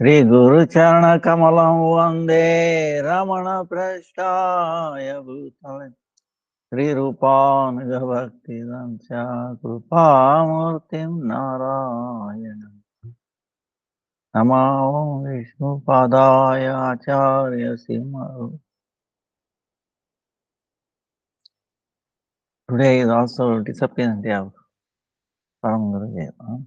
श्री गुरु चरण कमलं वंदे रमण पृष्ठाय भूतले श्री रूपानुग भक्तिदं च कृपामूर्तिं नारायण नमो विष्णुपादाय आचार्य Singh. Today is also disappearance day of Param Gurudeva.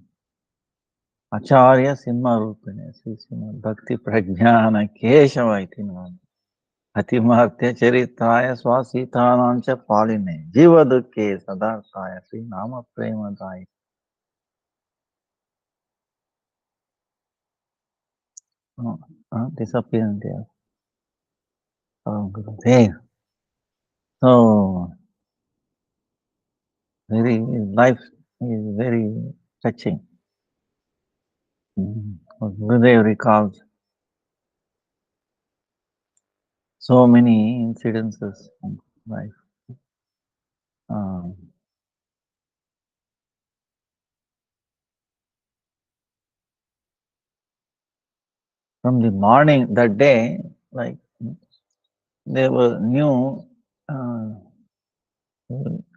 Acharya Simha Rupine Sri Srimad Bhakti Pragyana Keshava iti nama. अतिमहत्य चरित्राय स्वासीतानां च पालिने जीव दुखे सदार्थाय श्री नाम प्रेमदाय. Disappearance there. Hey, so very life is very touching. Gurudev recalls so many incidences in life. From the morning that day, like there was new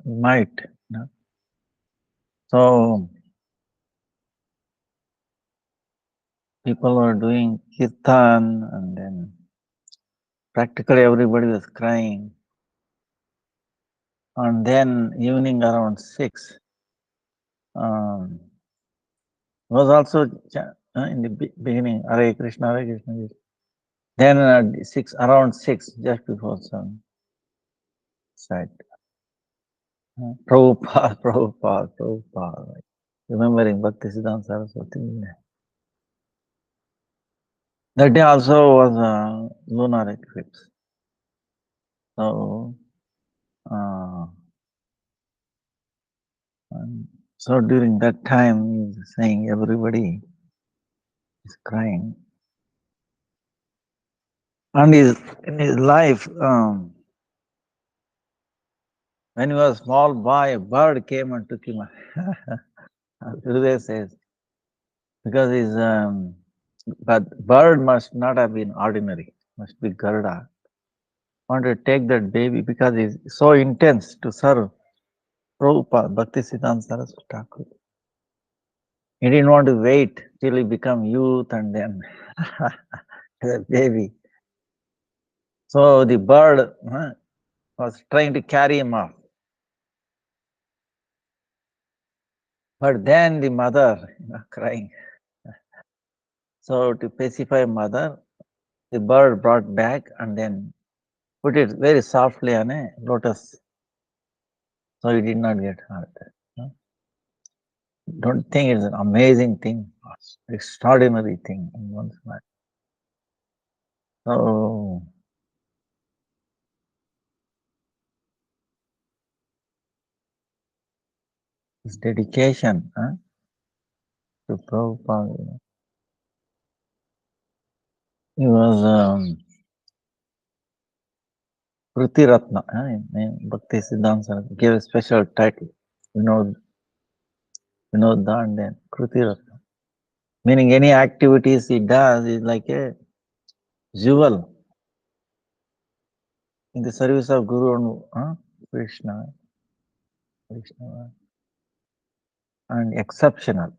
might. So people were doing kirtan, and then practically everybody was crying. And then evening around 6 was also in the beginning, Hare Krishna, Hare Krishna. Then around 6, just before sun set. Prabhupada. Remembering Bhaktisiddhanta Saraswati. That day also was a lunar eclipse. So, so during that time, he's saying everybody is crying. And in his life, when he was a small boy, a bird came and took him. Gurudev says, because his but bird must not have been ordinary, must be Garuda. Wanted to take that baby because he's so intense to serve Prabhupada, Bhaktisiddhanta Saraswati Thakur. He didn't want to wait till he become youth and then the baby. So the bird was trying to carry him off. But then the mother crying. So to pacify mother, the bird brought back and then put it very softly on a lotus. So he did not get hurt. Don't think it's an amazing thing, extraordinary thing in one's life. So his dedication to Prabhupada. He was Kruti Ratna, Bhakti Siddhanta gave a special title, Vinod and then Kruti Ratna. Meaning any activities he does is like a jewel in the service of Guru and Krishna, and exceptional.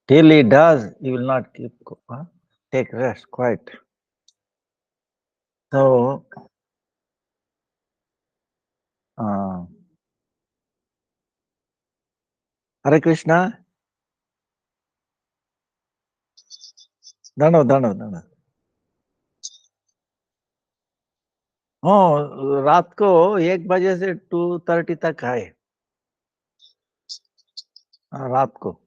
Till he does, he will not take rest quite. So, Hare Krishna, Dano. रात को 1 बजे से 2:30 तक है रात को.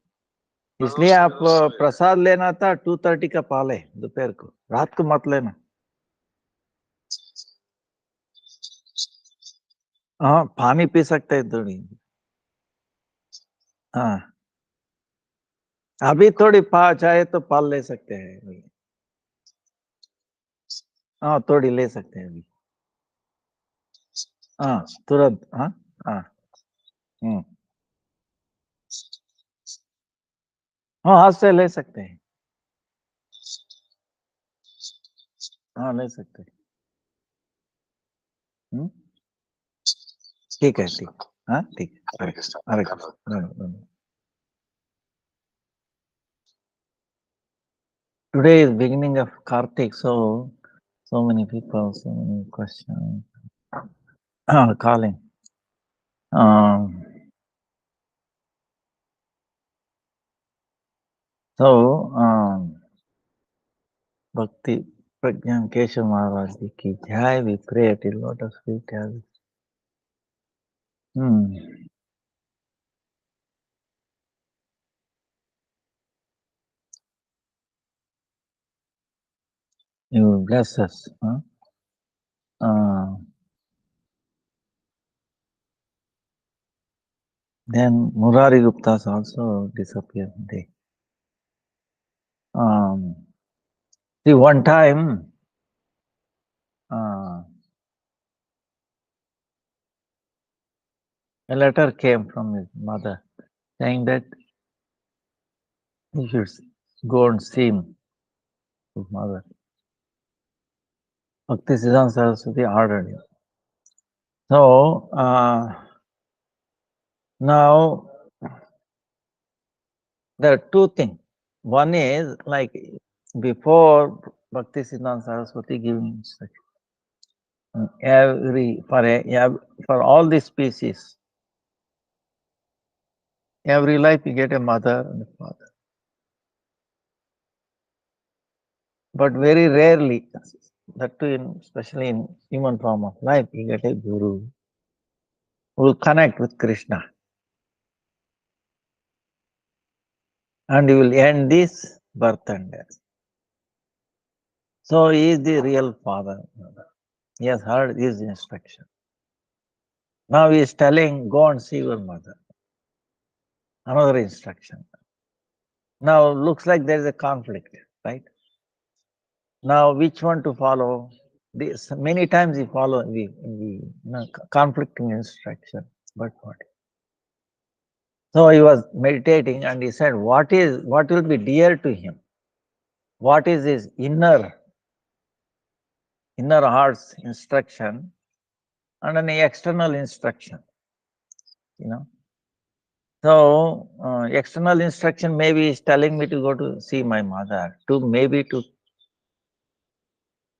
इसलिए आप प्रसाद लेना था 2:30 का पहले दोपहर को, रात को मत लेना. हाँ, पानी पी सकते हैं थोड़ी. हाँ, अभी थोड़ी चाहे तो पाल ले सकते हैं. हाँ, थोड़ी ले सकते हैं अभी. हाँ, तुरंत. हाँ. हाँ, हाथ से ले सकते हैं. हाँ ले सकते हैं। ठीक है ठीक। हाँ ठीक है। हरे कृष्ण। धन्यवाद। Today is beginning of Kartik, so many people, so many questions. Calling. Um, Bhakti Pragyan Keshav Maharaj Ji ki jai. We pray at a lotus feet. You bless us. Then Murari Guptas also disappeared. See, one time, a letter came from his mother saying that he should go and see his mother. Bhaktisiddhanta Saraswati ordered him. So, now there are two things. One is like before Bhaktisiddhanta Saraswati giving instruction, for all these species, every life you get a mother and a father. But very rarely, that too especially in human form of life, you get a guru who will connect with Krishna. And you will end this birth and death. So he is the real father. He has heard his instruction. Now he is telling, go and see your mother. Another instruction. Now looks like there is a conflict, right? Now which one to follow? This, many times he follow the conflicting instruction. But what? So he was meditating and he said, what will be dear to him? What is his inner heart's instruction and an external instruction? So external instruction maybe is telling me to go to see my mother,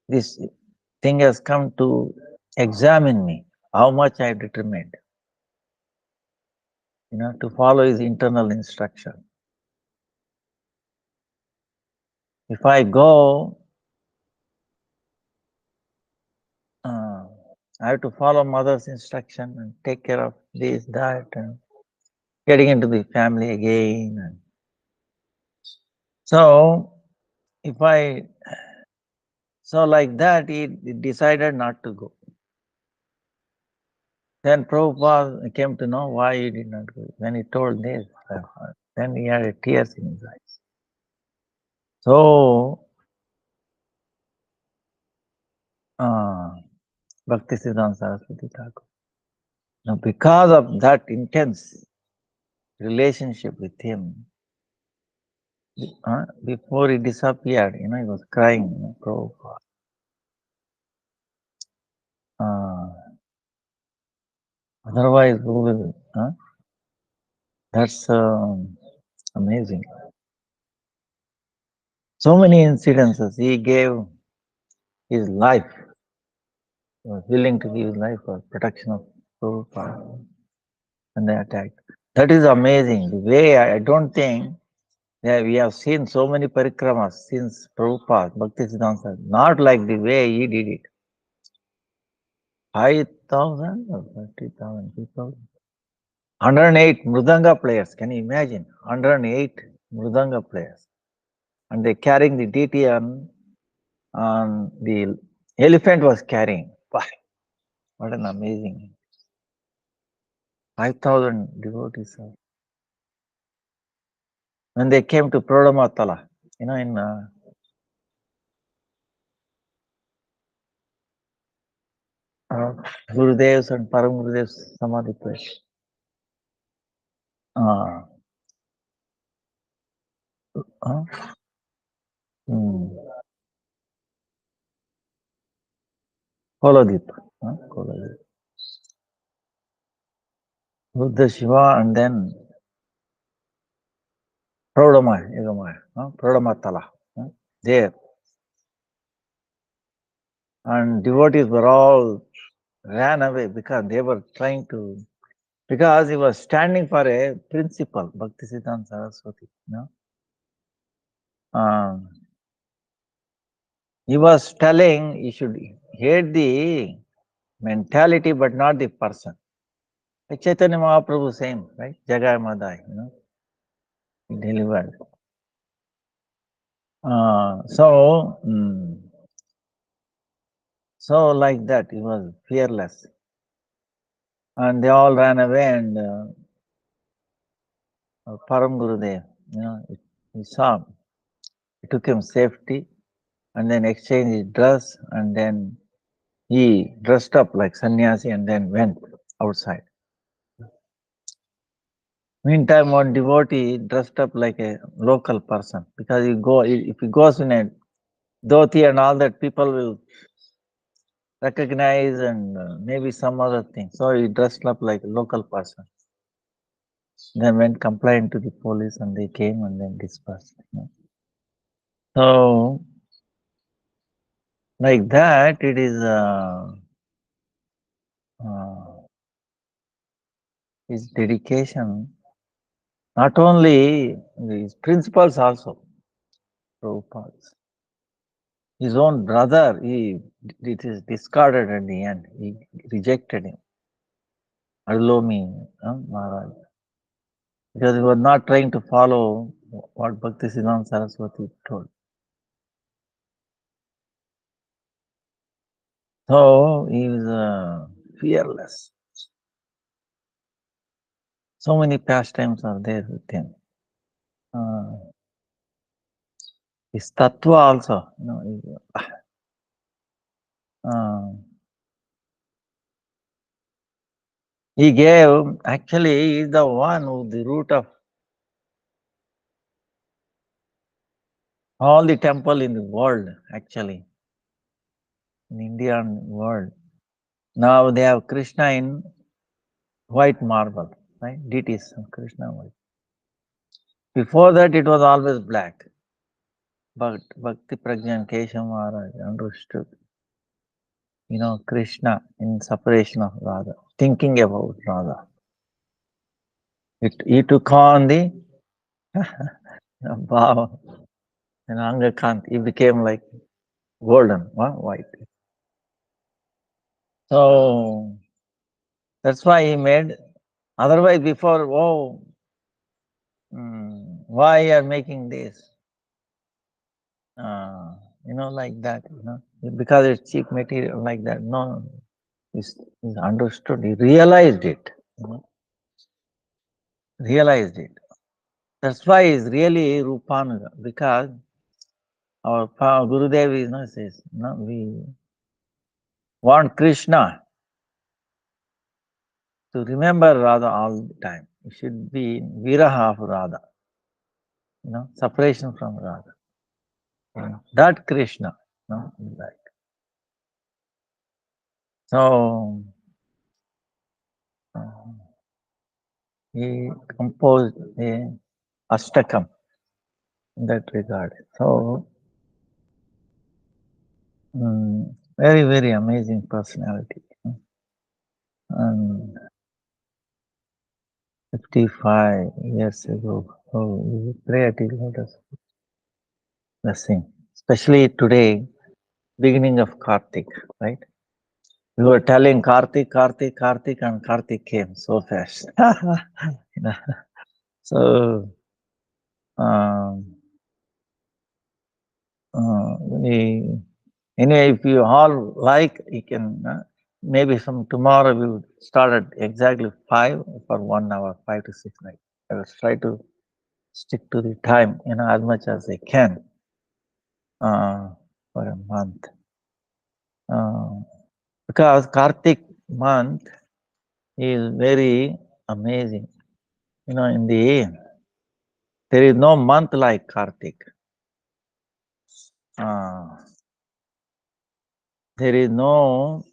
this thing has come to examine me, how much I determined, to follow his internal instruction. If I go, I have to follow mother's instruction and take care of this, that, and getting into the family again. So like that, he decided not to go. Then Prabhupada came to know why he did not go. When he told this, then he had tears in his eyes. So, Bhaktisiddhanta Saraswati Thakur. Now, because of that intense relationship with him, before he disappeared, he was crying, Prabhupada. Otherwise, who will? That's amazing. So many incidences. He gave his life. He was willing to give his life for protection of Prabhupada. And they attacked. That is amazing. The way I don't think we have seen so many parikramas since Prabhupada, Bhaktisiddhanta, not like the way he did it. 5,000 or 30,000 people. 108 Mridanga players. Can you imagine? 108 Mridanga players. And they carrying the deity on the elephant was carrying. Wow, what an amazing. 5,000 devotees. When they came to Prodhamatala, in Gurudev's and Param Gurudev's Samadhi place. Koladip. Koladip. Buddha Shiva and then Pradamaya, Yugamaya, Pradamatala. There. And devotees were all ran away because they were trying to, because he was standing for a principle, Bhaktisiddhanta Saraswati. He was telling you should hate the mentality but not the person. Like Chaitanya Mahaprabhu same, right? Jagai Madai, he delivered. So like that, he was fearless. And they all ran away and Param Gurudev, he saw, he took him safety and then exchanged his dress and then he dressed up like sannyasi and then went outside. Meantime, one devotee dressed up like a local person because if he goes in a dhoti and all that, people will recognize and maybe some other thing. So he dressed up like a local person. Then went complained to the police and they came and then dispersed. So like that, it is his dedication, not only his principles also, Prabhupada's. His own brother, it is discarded at the end. He rejected him. Arlomi, Maharaj. Because he was not trying to follow what Bhaktisiddhanta Saraswati told. So he was fearless. So many pastimes are there with him. His tattva also, he gave, actually, he is the one who the root of all the temple in the world, actually, in Indian world. Now they have Krishna in white marble, right? Deities of Krishna white. Before that, it was always black. But Bhakti Prajnan Keshav Maharaj understood, Krishna in separation of Radha, thinking about Radha. He took on the Bhava and Angakant. He became like golden, white. So that's why he made. Otherwise, before, why you are making this? Like that, because it's cheap material like that. No, he's understood. He realized it. Realized it. That's why he's really Rupanuga, because our Gurudev says, we want Krishna to remember Radha all the time. It should be viraha of Radha, separation from Radha. That Krishna, like. So he composed a Ashtakam in that regard. So very, very amazing personality. And 55 years ago, we pray at his lotus blessing. Especially today, beginning of Kartik, right? We were telling Kartik, and Kartik came so fast. So, anyway, if you all like, you can, maybe from tomorrow we will start at exactly 5 for 1 hour, 5 to 6 nights. I will try to stick to the time, as much as I can for a month. Because Kartik month is very amazing. There is no month like Kartik. There is no,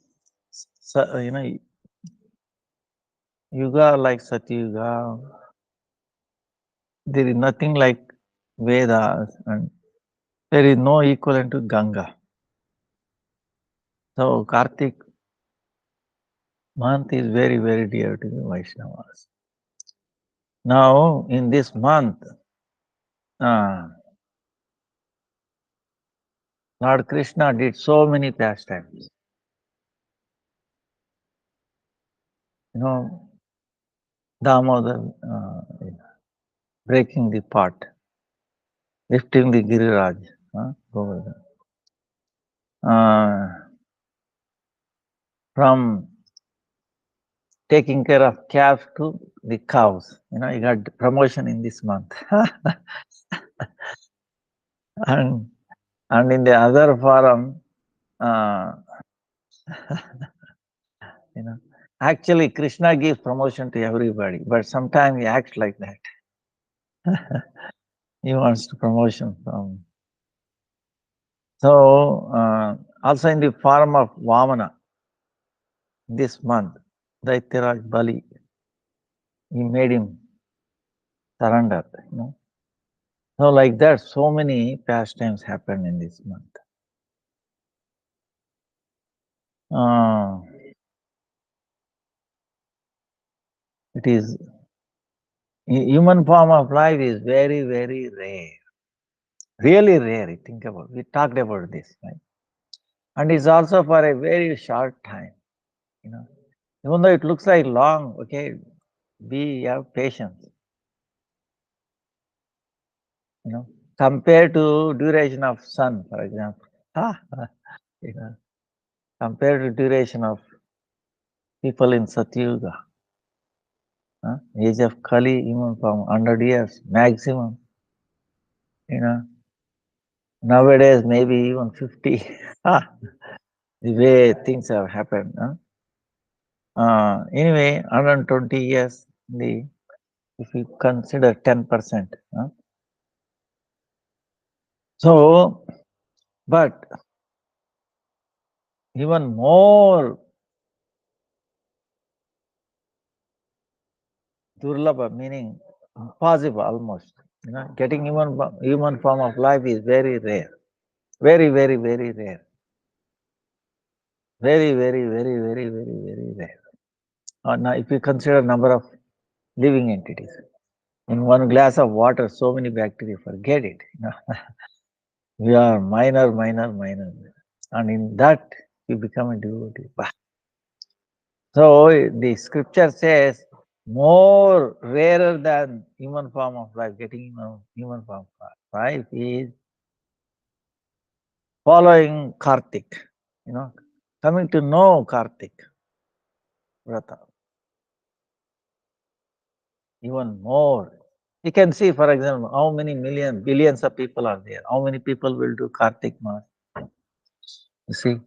yuga like Satyuga. There is nothing like Vedas, and there is no equivalent to Ganga. So Kartik month is very, very dear to the Vaishnavas. Now, in this month, Lord Krishna did so many pastimes. Damodar breaking the pot, lifting the Giriraj, from taking care of calves to the cows. He got promotion in this month. and in the other forum, actually Krishna gives promotion to everybody, but sometimes he acts like that. He wants to promotion from. So also in the form of Vamana, this month, Daityaraj Bali, he made him surrender. So like that, so many pastimes happen in this month. It is human form of life is very, very rare. Really rare. Think about it. We talked about this, right? And it's also for a very short time. Even though it looks like long, okay, have patience. Compared to duration of sun, for example. Compared to duration of people in Satyuga. Age of Kali, even from 100 years maximum. Nowadays maybe even 50. The way things have happened. Anyway, 120 years, if you consider 10%. So, but even more durlabha, meaning impossible almost. Getting human form of life is very rare. Very, very, very rare. Very, very, very, very, very, very rare. Now, if you consider number of living entities, in one glass of water, so many bacteria, forget it. We are minor, minor, minor. And in that, you become a devotee. So the scripture says, more rarer than human form of life, getting human form of life is following Kartik, coming to know Kartik Vrata. Even more. You can see, for example, how many billions of people are there. How many people will do Kartik Mass? You see?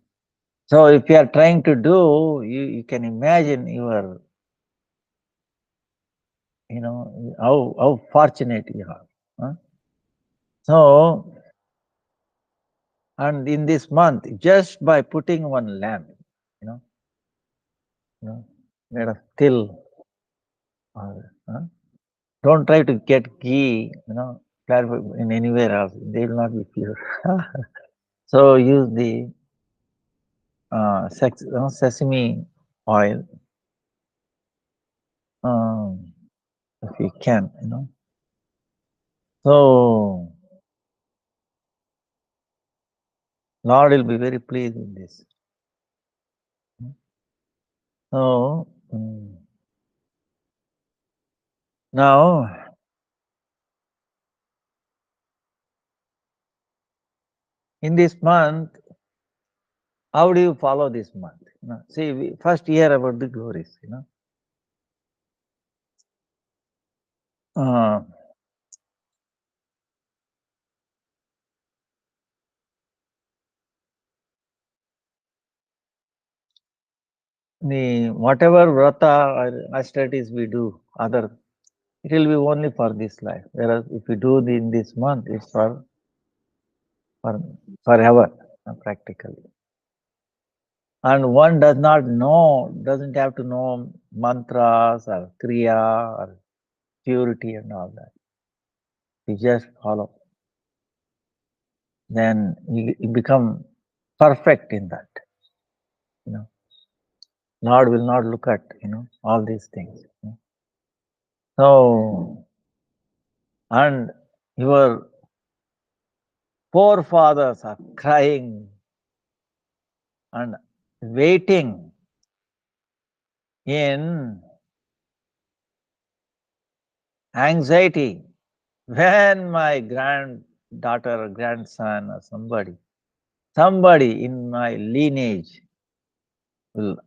So if you are trying to do, you can imagine your, how fortunate you are. So, and in this month, just by putting one lamp, made of till, don't try to get ghee, in anywhere else. They will not be pure. So use the sesame oil, if you can, So Lord will be very pleased with this. So now in this month, how do you follow this month? See, we first hear about the glories. The whatever vrata or austerities we do, it will be only for this life. Whereas if we do in this month, it's for forever, practically. And one doesn't have to know mantras or kriya or purity and all that. You just follow. Then you become perfect in that. You know, Lord will not look at all these things. So, and your forefathers are crying and waiting in anxiety when my granddaughter or grandson or somebody in my lineage will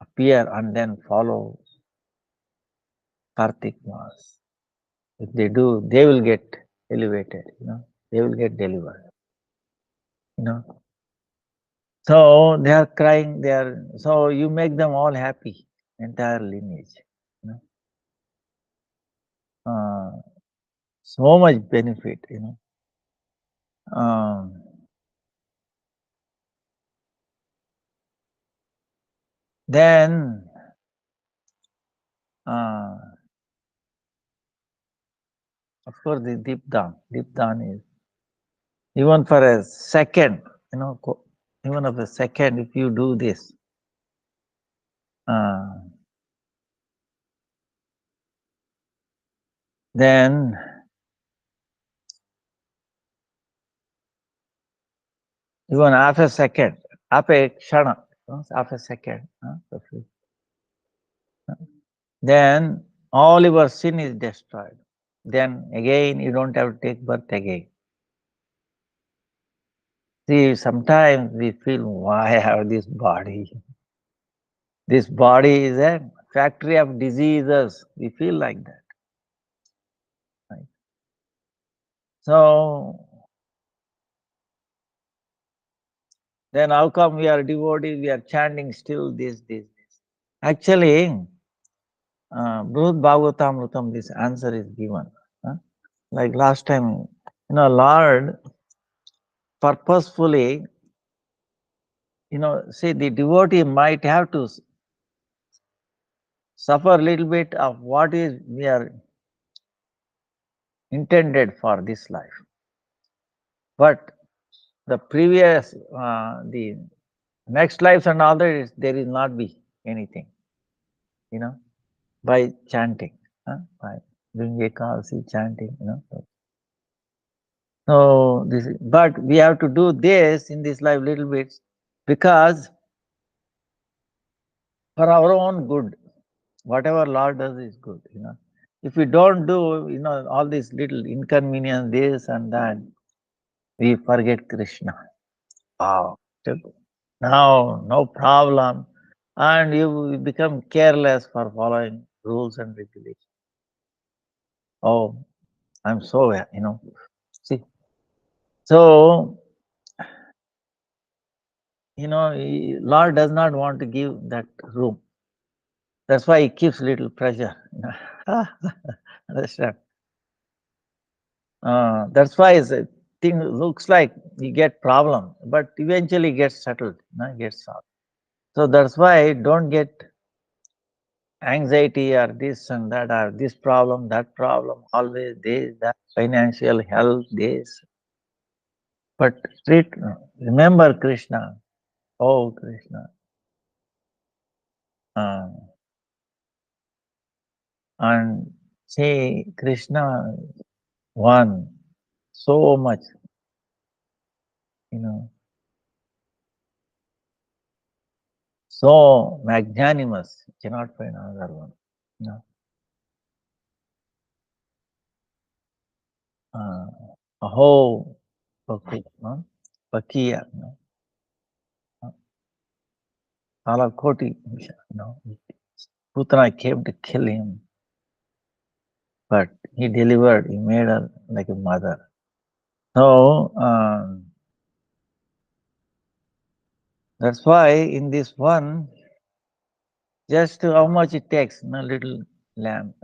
appear and then follow Kartik Mas. If they do, they will get elevated, they will get delivered, you know. So they are crying, so you make them all happy, entire lineage, you know. So much benefit, Um, then, uh, of course, the Deepdan is even for a second, even of a second, if you do this, then even half a second, half a kshana, half a second, then all your sin is destroyed. Then again, you don't have to take birth again. See, sometimes we feel, why I have this body? This body is a factory of diseases. We feel like that. Right? So, then how come we are devotees, we are chanting still this? Actually, Brihad Bhagavatamrutam, this answer is given. Like last time, Lord purposefully, see, the devotee might have to suffer a little bit of what is we are intended for this life. But the previous, the next lives and all that, there will not be anything, by chanting, by doing Ekadasi chanting, So but we have to do this in this life little bit because for our own good, whatever Lord does is good, If we don't do, all these little inconvenience, this and that, we forget Krishna. Wow. Now, no problem. And you become careless for following rules and regulations. Oh, I'm so, see. So, Lord does not want to give that room. That's why he keeps little pressure. Understand? That's why the thing looks like you get problem, but eventually gets settled, gets solved. So that's why don't get anxiety or this and that or this problem, that problem, always this, that, financial health, this. But remember Krishna. Oh Krishna. And say Krishna one so much, so magnanimous, you cannot find another one. Aho Pakiya, Alakoti, Putana came to kill him, but he delivered, he made her like a mother. So, that's why in this one, just how much it takes, little lamb,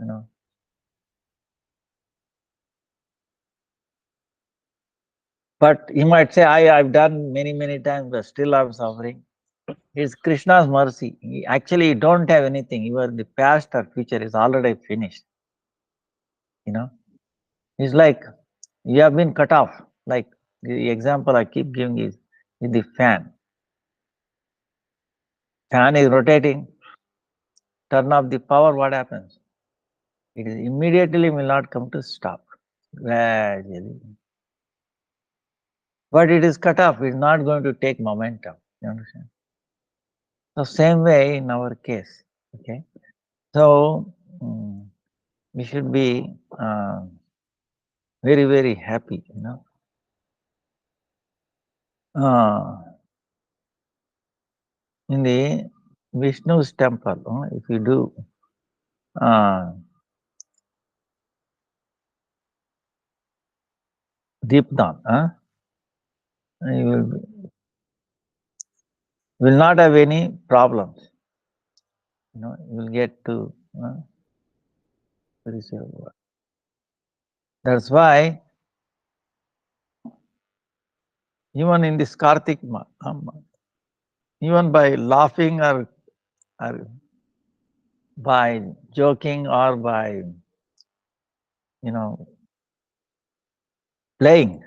But he might say, I've done many, many times, but still I'm suffering. It's Krishna's mercy. Actually, you don't have anything. The past or future is already finished. You know, it's like you have been cut off. Like the example I keep giving is with the fan. Fan is rotating. Turn off the power. What happens? It is immediately will not come to stop. Gradually, but it is cut off. It's not going to take momentum. You understand? So same way in our case. Okay. So we should be very, very happy, in the Vishnu's temple, if you do Deepdan, you will not have any problems. You will get to that's why even in this Kartik month, even by laughing or by joking or by playing,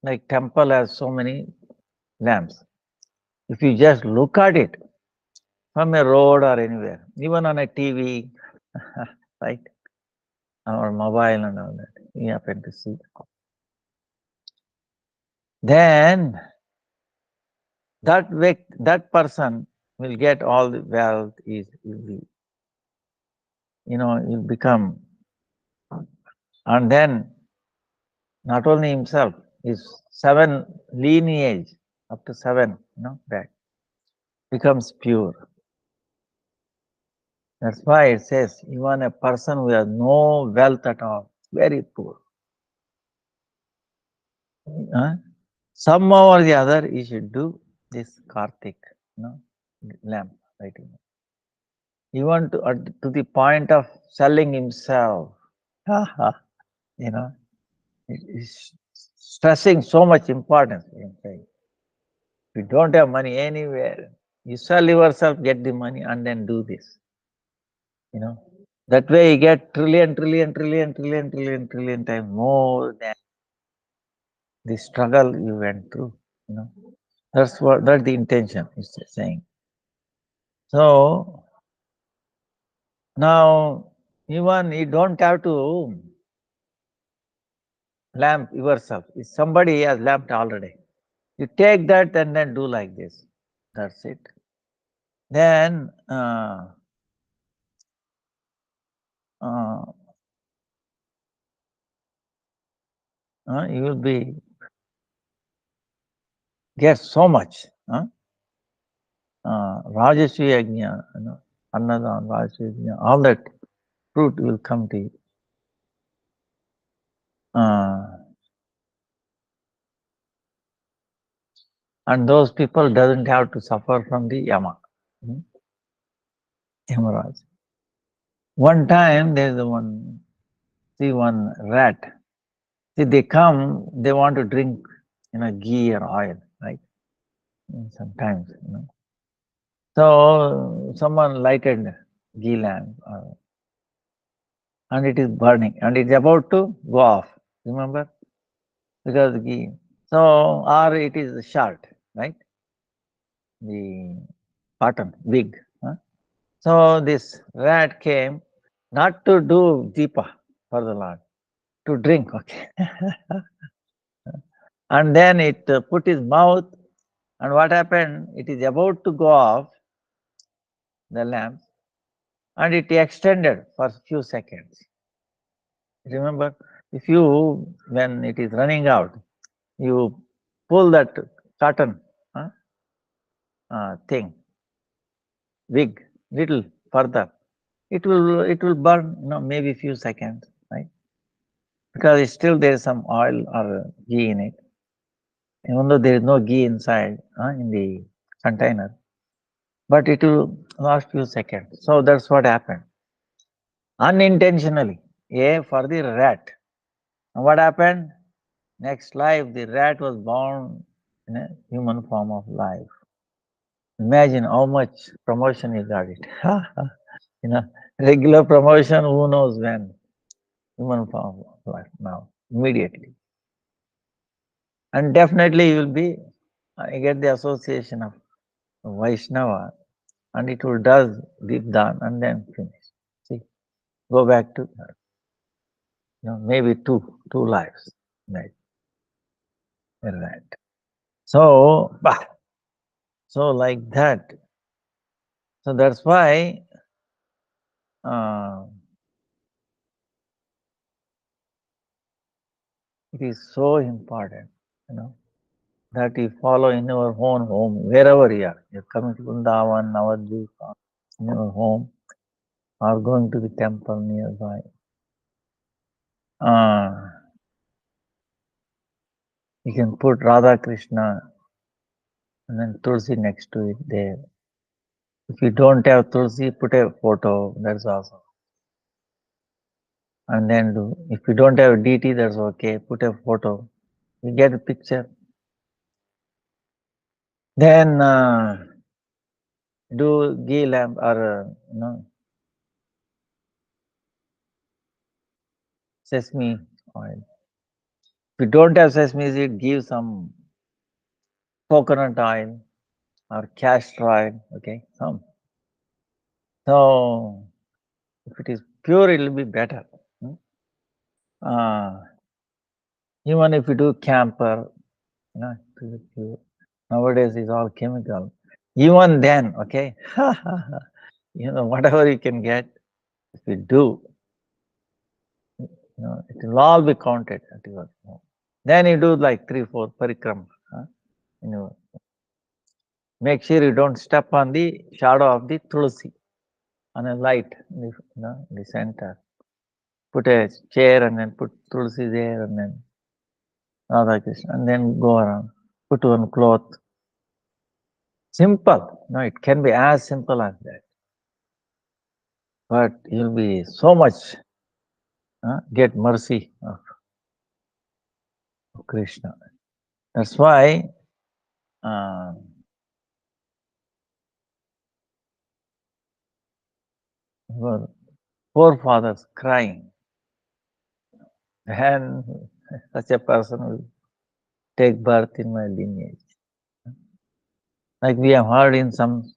like temple has so many lamps. If you just look at it from a road or anywhere, even on a TV, right, or mobile and all that, you happen to see. Then that person will get all the wealth. Will become, and then not only himself, his 7 lineage up to 7, back becomes pure. That's why it says even a person who has no wealth at all, very poor, somehow or the other, he should do this Kartik, lamp, right? Even to the point of selling himself, is stressing so much importance. If you don't have money anywhere, you sell yourself, get the money, and then do this. That way you get trillion times more than the struggle you went through. That's the intention is saying. So now even you don't have to lamp yourself. If somebody has lamped already, you take that and then do like this. That's it. Then you will be get so much. Rajasvi Yajna, Annadan, Rajasvi Yajna, all that fruit will come to you. And those people doesn't have to suffer from the Yama. Yamaraj. One time there's one rat. See, they come, they want to drink, ghee or oil, right? Sometimes, So someone lighted ghee lamp, and it is burning, and it's about to go off. Remember, because ghee. So, or it is short, right? The cotton, big. So this rat came not to do deepa for the Lord, to drink, okay. And then it put his mouth, and what happened? It is about to go off the lamp, and it extended for a few seconds. Remember, when it is running out, you pull that cotton thing, big, little further, it will burn, maybe a few seconds, right? Because still there is some oil or ghee in it. Even though there is no ghee inside in the container, but it will last few seconds. So that's what happened. Unintentionally, for the rat, And what happened? Next life, the rat was born in a human form of life. Imagine how much promotion he got it. you know, regular promotion, who knows when? Human form of life now, immediately. And definitely you will be, I get the association of Vaishnava, and it will does deep down and then finish. See, go back to maybe two lives, right? Right. So, so like that. So that's why uh, it is so important, that you follow in your own home, wherever you are. You're coming to Vrindavan, Navadvip, in your home, or going to the temple nearby. You can put Radha Krishna and then Tulsi next to it there. If you don't have Tulsi, put a photo, that's awesome. And then if you don't have deity, that's okay, put a photo. You get a picture. Then do ghee lamp or sesame oil. If you don't have sesame seed, give some coconut oil or castor oil, okay, some. So if it is pure, it will be better. Even if you do camphor, pure. Nowadays it's all chemical. Even then, okay, whatever you can get, if you do, it will all be counted at your home. Then you do like 3-4 parikram. Make sure you don't step on the shadow of the tulsi on a light in the center. Put a chair and then put tulsi there and then Radha Krishna and then go around. Put one cloth. Simple. No, it can be as simple as that. But you'll be so much get mercy of Krishna. That's why your forefathers crying, and such a person will take birth in my lineage. Like we have heard in some,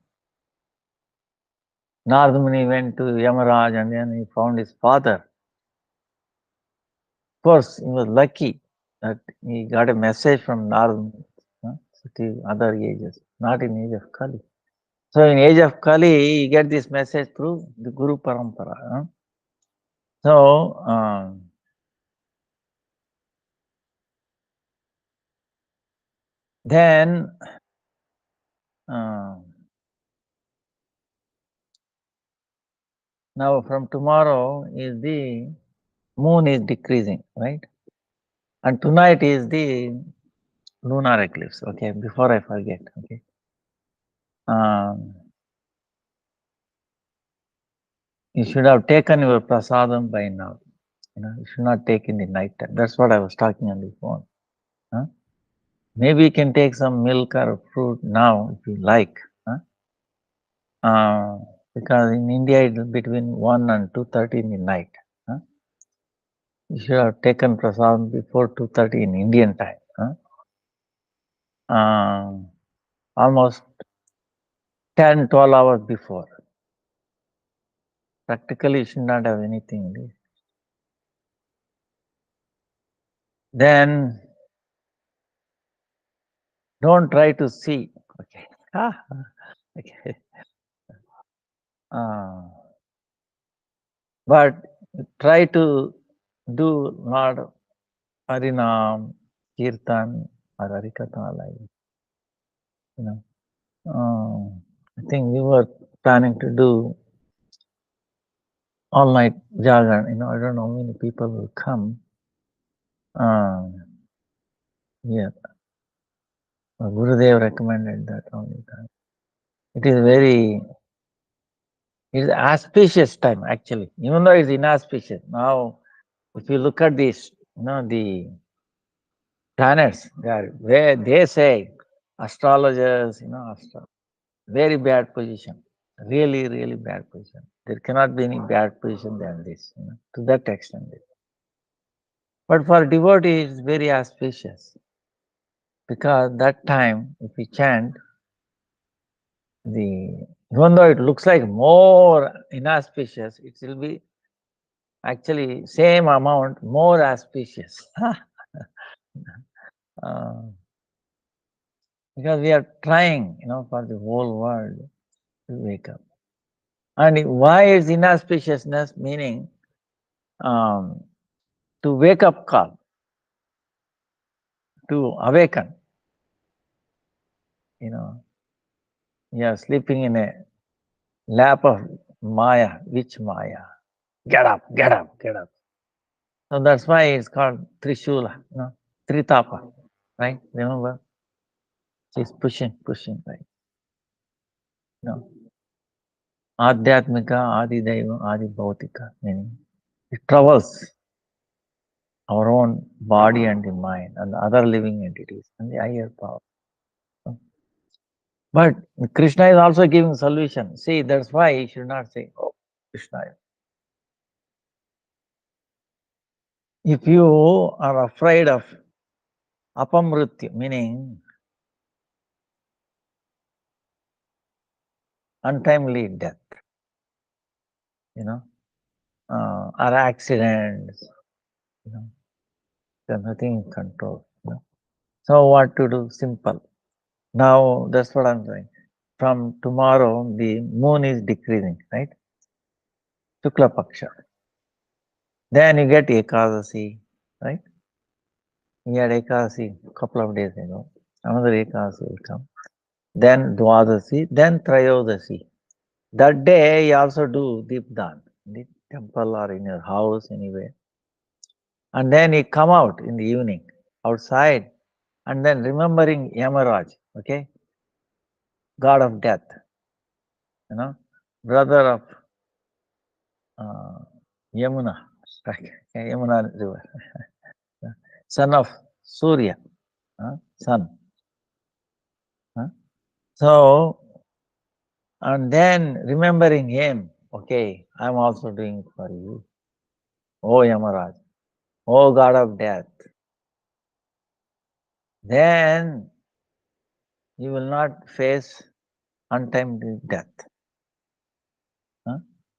Narad Muni went to Yamaraj and then he found his father. Of course, he was lucky that he got a message from Narad Muni, other ages, not in age of Kali. So in age of Kali, you get this message through the Guru Parampara. So then now from tomorrow is the moon is decreasing, right? And tonight is the lunar eclipse. Okay, before I forget. Okay. You should have taken your prasadam by now. You should not take in the night time. That's what I was talking on the phone. Maybe you can take some milk or fruit now if you like. Because in India it is between 1 and 2:30 in the night. You should have taken prasadam before 2:30 in Indian time. Almost 10-12 hours before. Practically you should not have anything. Then don't try to see. Okay. Okay. But try to do lot of Harinam, Kirtan, or Harikatha like. I think we were planning to do all night jagan. I don't know how many people will come. Yeah. Gurudev recommended that only time. It is it's auspicious time actually, even though it's inauspicious. Now, if you look at this the planets, they are where they say astrologers, very bad position, really, really bad position. There cannot be any bad position than this, to that extent. But for devotees, it's very auspicious because that time, if we chant, even though it looks like more inauspicious, it will be actually same amount more auspicious. uh, because we are trying, for the whole world to wake up. And why is inauspiciousness? Meaning to wake up call, to awaken. You are sleeping in a lap of Maya. Which Maya? Get up, get up, get up. So that's why it's called Trishula, Tritapa, right? Remember? She's pushing, right? Adhyatmika, Adi Deva, Adi Bhautika, meaning it troubles our own body and the mind and the other living entities and the higher power. But Krishna is also giving solution. See, that's why you should not say, oh, Krishna. If you are afraid of apamrityu, meaning untimely death, or accidents, there's nothing in control. So what to do? Simple. Now that's what I'm saying. From tomorrow, the moon is decreasing, right? Shukla Paksha. Then you get Ekadasi, right? We had Ekadasi a couple of days ago. Another Ekadasi will come. Then Dwadasi, then Trayodasi. That day you also do Deepdan in the temple or in your house anywhere. And then you come out in the evening outside and then remembering Yamaraj, okay? God of death, brother of Yamuna, Yamuna river, son of Surya, son. So, and then remembering him, okay, I'm also doing it for you. Oh Yamaraj, oh God of death. Then you will not face untimely death.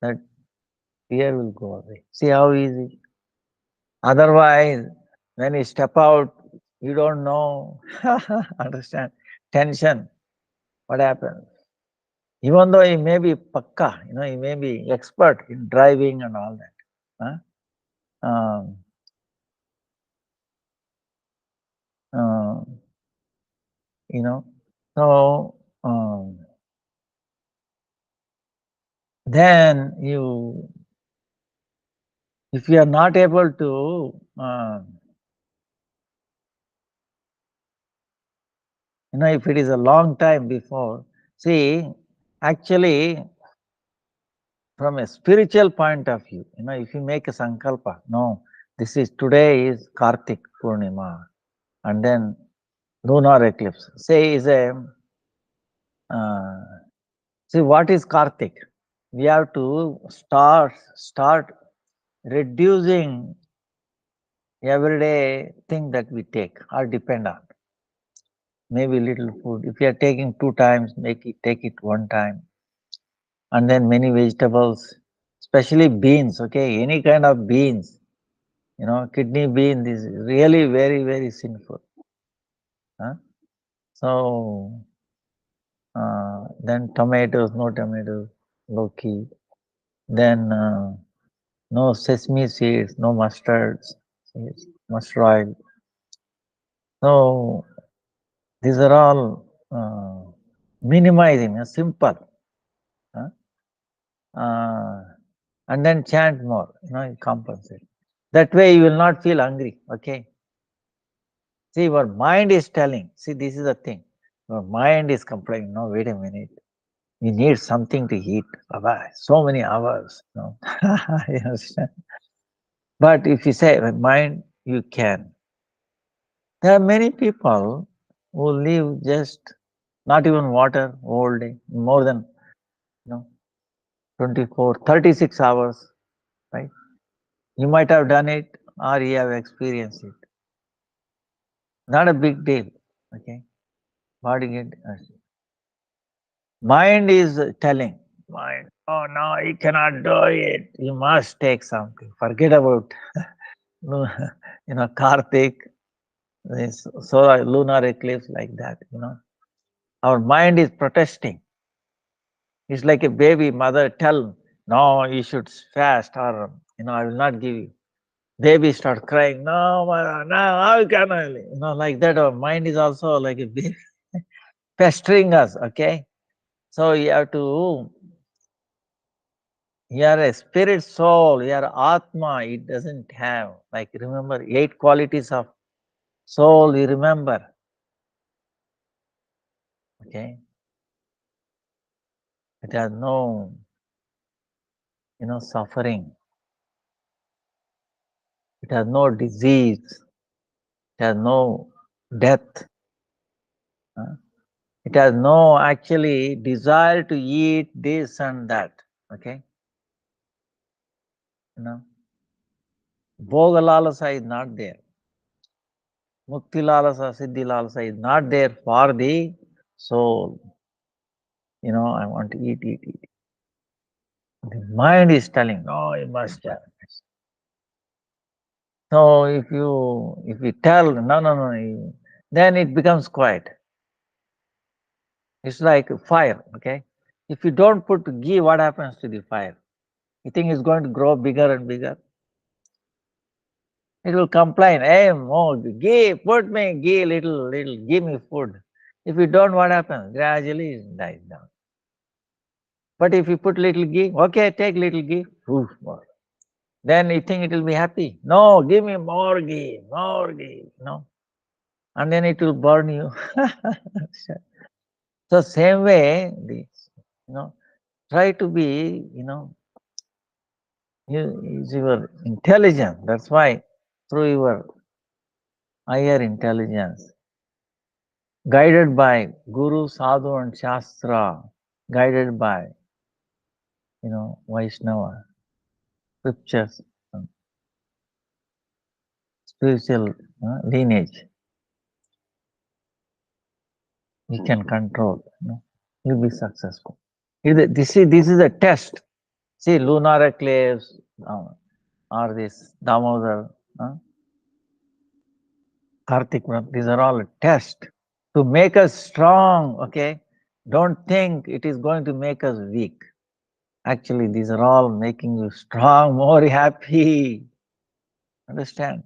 That fear will go away. See how easy. Otherwise, when you step out, you don't know. Understand? Tension. What happens? Even though he may be pakka, he may be expert in driving and all that. Um, so then if you are not able to, if it is a long time before, see, actually, from a spiritual point of view, if you make a sankalpa, no, today is Kartik Purnima, and then lunar eclipse. Say is see what is Kartik? We have to start reducing everyday thing that we take or depend on. Maybe little food. If you are taking 2 times, take it 1 time. And then many vegetables, especially beans, okay, any kind of beans. Kidney bean is really very, very sinful. So, then tomatoes, no tomatoes, loki. Then no sesame seeds, no mustard seeds, mustard oil. So, these are all minimizing, simple. And then chant more, compensate. That way you will not feel hungry, okay? See, your mind is telling, see, this is the thing. Your mind is complaining, no, wait a minute. You need something to eat. Baba, so many hours, you understand? But if you say, mind, you can. There are many people who live just not even water all day, more than you know 24, 36 hours, right? You might have done it or you have experienced it. Not a big deal. Okay. Body get mind is telling mind, oh no, you cannot do it. You must take something. Forget about no, Karthik, this solar lunar eclipse like that, Our mind is protesting. It's like a baby mother tell, no, you should fast or I will not give you. Baby start crying, no, mother, no, how can I? Like that. Our mind is also like a baby pestering us. Okay, so you have to. You are a spirit soul. You are atma. It doesn't have like remember 8 qualities of soul. You remember. Okay, it has no suffering. It has no disease. It has no death. It has no actually desire to eat this and that. Okay. Bhoga lalasa is not there. Mukti lalasa, siddhi lalasa is not there for the soul. I want to eat. The mind is telling, no, you must have. So if you tell, no, then it becomes quiet. It's like fire, okay? If you don't put ghee, what happens to the fire? You think it's going to grow bigger and bigger? It will complain, hey, more ghee, put me ghee, little, give me food. If you don't, what happens? Gradually it dies down. But if you put little ghee, okay, take little ghee, oof, more. Then you think it will be happy. No, give me more ghee, and then it will burn you. So same way, try to be, use your intelligence. That's why through your higher intelligence, guided by Guru, Sadhu and Shastra, guided by, Vaishnava, scriptures, spiritual lineage, you can control, you'll be successful. This is a test. See, lunar eclipse, or this Damodar, Kartik, these are all a test to make us strong, okay? Don't think it is going to make us weak. Actually, these are all making you strong, more happy. Understand?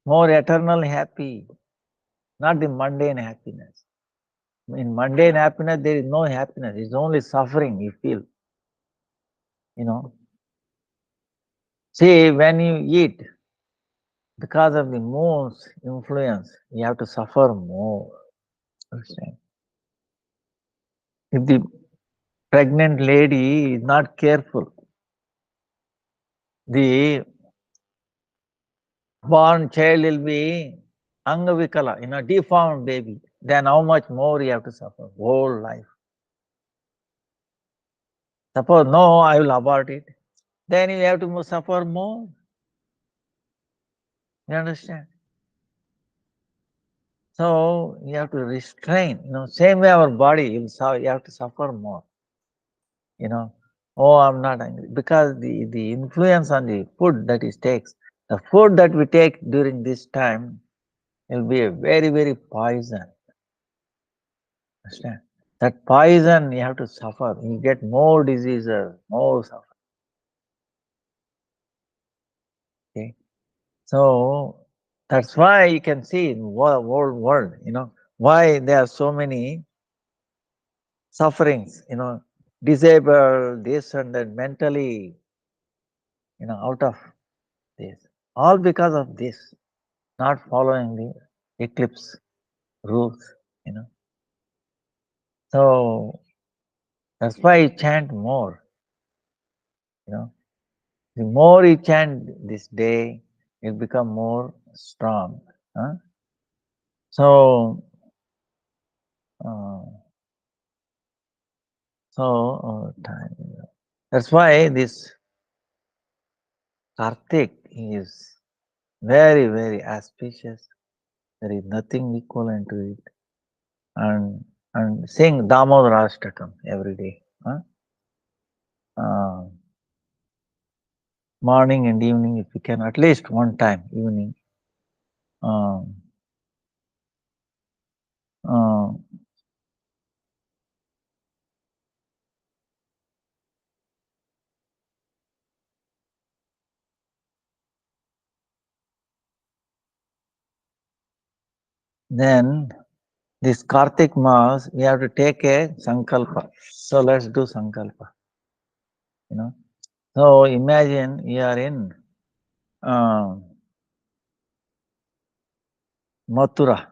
More eternal happy, not the mundane happiness. In mundane happiness, there is no happiness. It's only suffering you feel. See, when you eat, because of the moon's influence, you have to suffer more. Understand? If the pregnant lady is not careful, the born child will be angavikala, deformed baby. Then how much more you have to suffer? Whole life. Suppose, no, I will abort it. Then you have to suffer more. You understand? So you have to restrain. Same way our body, you have to suffer more. Oh, I'm not angry. Because the influence on the food that it takes, the food that we take during this time will be a very, very poison. Understand? That poison you have to suffer. You get more diseases, more suffering. Okay. So that's why you can see in world, why there are so many sufferings, disabled, this and that, mentally, out of this. All because of this, not following the eclipse rules, So that's why you chant more, The more you chant this day, it become more strong. Huh? So, uh, time. That's why this Kartik is very, very auspicious. There is nothing equivalent to it. And sing Damodarashtakam every day. Huh? Uh, Morning and evening, if you can, at least one time evening. Um, uh, then this Kartik Mass, we have to take a Sankalpa. So let's do Sankalpa. You know. So imagine you are in Mathura.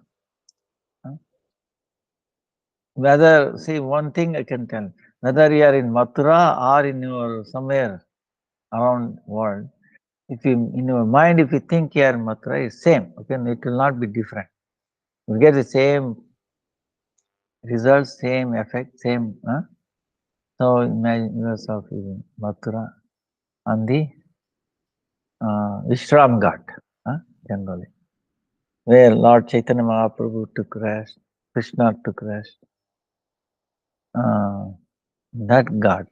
Whether, see, one thing I can tell, whether you are in Mathura or in your somewhere around world, if you in your mind, if you think you are in Mathura, it's same. Okay, it will not be different. You get the same results, same effect, same. So imagine yourself in Mathura on the Vishram Ghat, generally, where Lord Chaitanya Mahaprabhu took rest, Krishna took rest. That Ghat,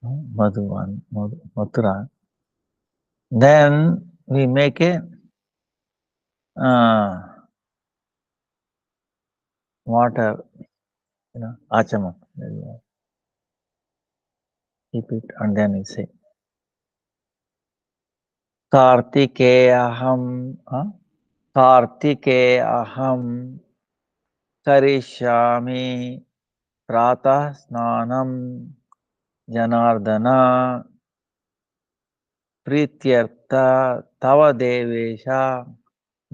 Madhuvan, Mathura. Then we make a water, achama. Keep it, and then we say, Kartikeyaham, Kartikeyaham Karishami Pratah Snanam Janardana Prityartha Tava Devesha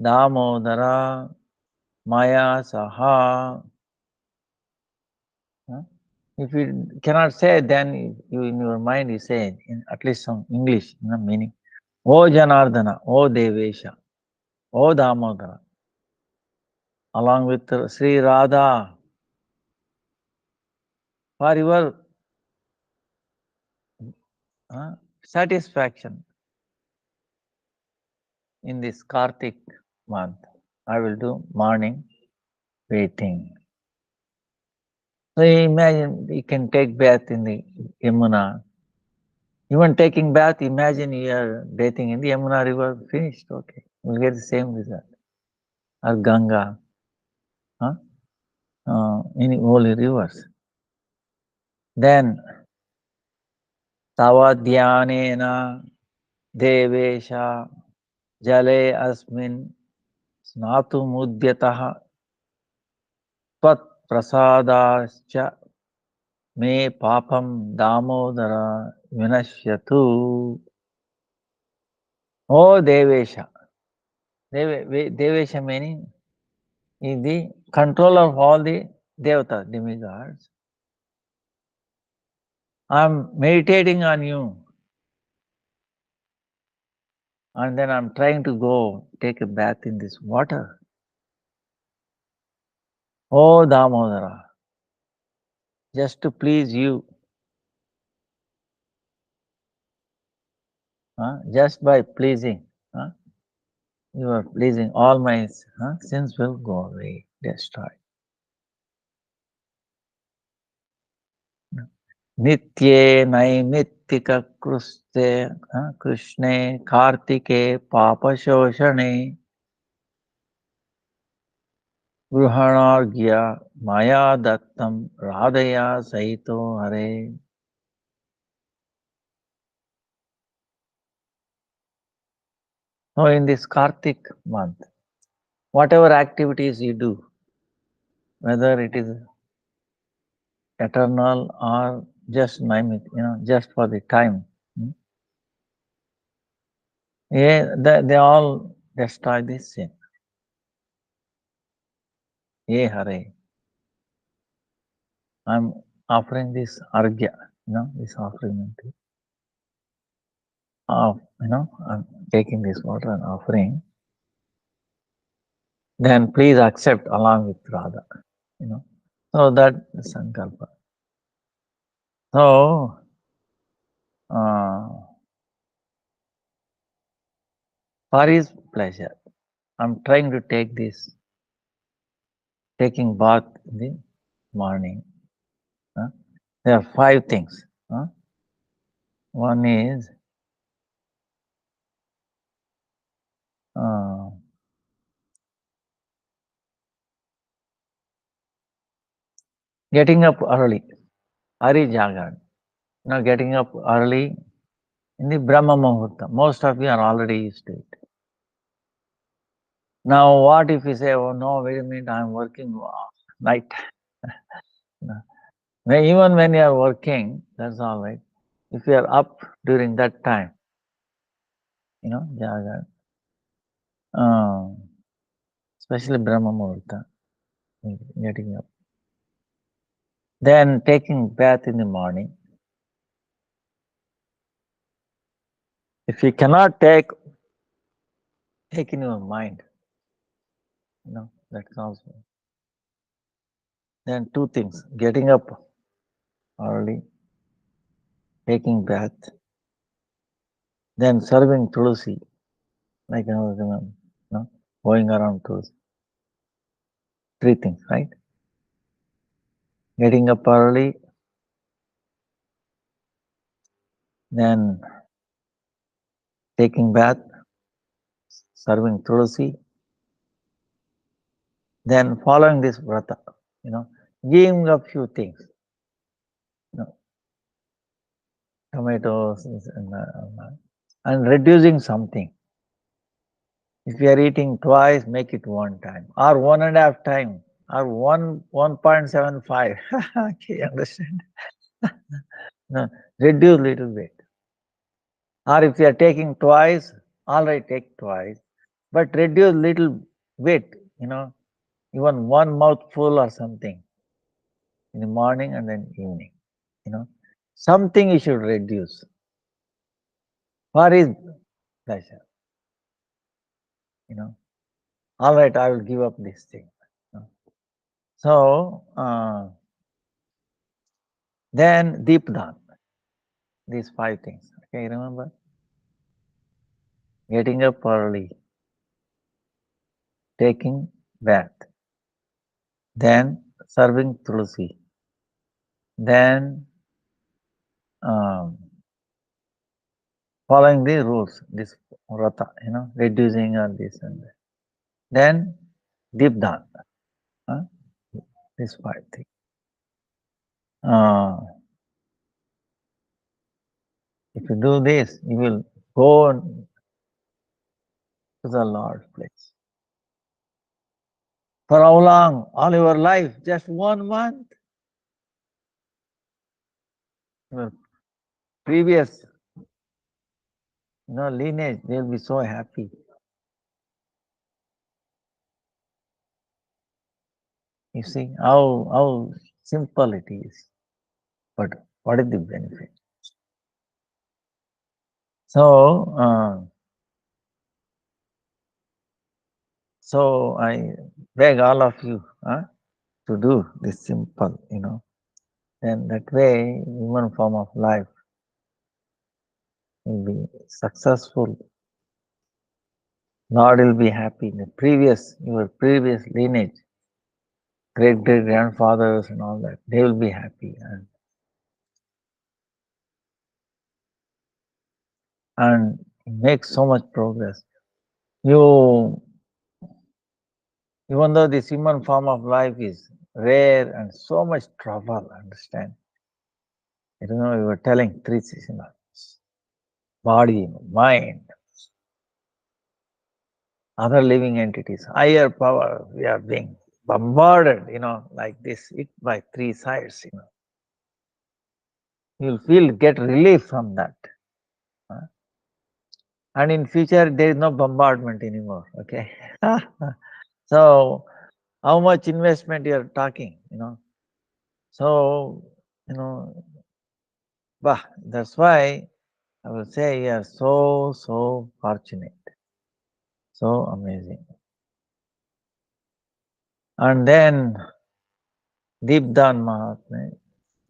Damodara Maya Saha. If you cannot say, then you in your mind you say in at least some English meaning. O Janardana, O Devesha, O Damodara, along with Sri Radha, for your satisfaction in this Kartik month, I will do morning bathing. So imagine you can take bath in the Yamuna. Even taking bath, imagine you are bathing in the Yamuna river, finished, okay. You'll get the same result. Or Ganga, any holy rivers. Then, Tava Dhyanena Devesha Jale Asmin Snatu Mudyataha Tvat Prasadascha Me Papam Damodara Vinashyatu. Oh Devesha. Devesha meaning is the controller of all the Devatas, demigods. I'm meditating on you, and then I'm trying to go take a bath in this water. Oh Damodara, just to please you, just by pleasing, you are pleasing, all my sins will go away, destroyed. Nitye naimittika kruste Krishne Kartike Papashoshane Gruhanargya Maya Dattam Radhaya Saito Hare. So in this Kartik month, whatever activities you do, whether it is eternal or just naimit, just for the time, they all destroy this sin. Ye Hare. I'm offering this argya, this offering of I'm taking this water and offering, then please accept along with Radha, you know. So that is Sankalpa. So, for his pleasure, I'm trying to take this, taking bath in the morning. There are 5 things. One is uh, getting up early, Hari Jagan. Getting up early in the Brahma Muhurta. Most of you are already used to it. Now, what if you say, oh no, wait a minute, I'm working night. Even when you are working, that's all right. If you are up during that time, Jagan, especially Brahma Muhurta, getting up. Then taking bath in the morning. If you cannot take in your mind, that's also. Then 2 things, getting up early, taking bath, then serving tulsi, like going around tulsi. 3 things, right? Getting up early, then taking bath, serving tulsi, then following this vrata, giving a few things, tomatoes and reducing something. If you are eating twice, make it 1 time, or 1.5 time, or 1.75. Okay, you understand? Reduce little bit. Or if you are taking twice, all right, take twice, but reduce little bit, even 1 mouthful or something in the morning and then evening, something you should reduce for his pleasure, all right, I will give up this thing. So, then Deepdan, these 5 things, okay, remember? Getting up early, taking bath, then serving tulsi, then following the rules, this rata, reducing all this and that. Then Deepdan, this 5 things. If you do this, you will go to the Lord's place. For how long? All your life, just 1 month. Your previous, lineage, they'll be so happy. You see how simple it is, but what is the benefit? So, so I beg all of you to do this simple, then that way, human form of life will be successful. Lord will be happy. Your previous lineage, great grandfathers and all that, they will be happy and make so much progress. Even though this human form of life is rare and so much trouble, understand? You were telling 3 systems: body, mind, other living entities, higher power. We are being bombarded, like this, hit by 3 sides, You'll get relief from that. And in future, there is no bombardment anymore, okay? So, how much investment you are talking, So, that's why I will say you are so fortunate, so amazing. And then deep down Mahatma,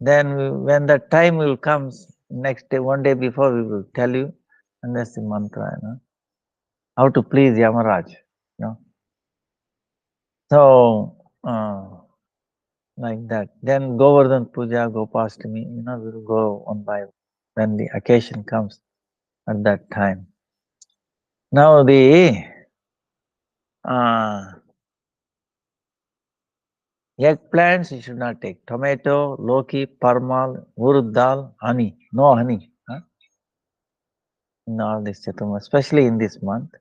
then when the time will comes next day, one day before we will tell you, and that's the mantra, how to please Yamaraj, So, like that. Then Govardhan Puja, Gopastami, we'll go one by one when the occasion comes at that time. Now the uh, eggplants you should not take. Tomato, loki, parmal, urud dal, honey. No honey. In all this chaturma, especially in this month.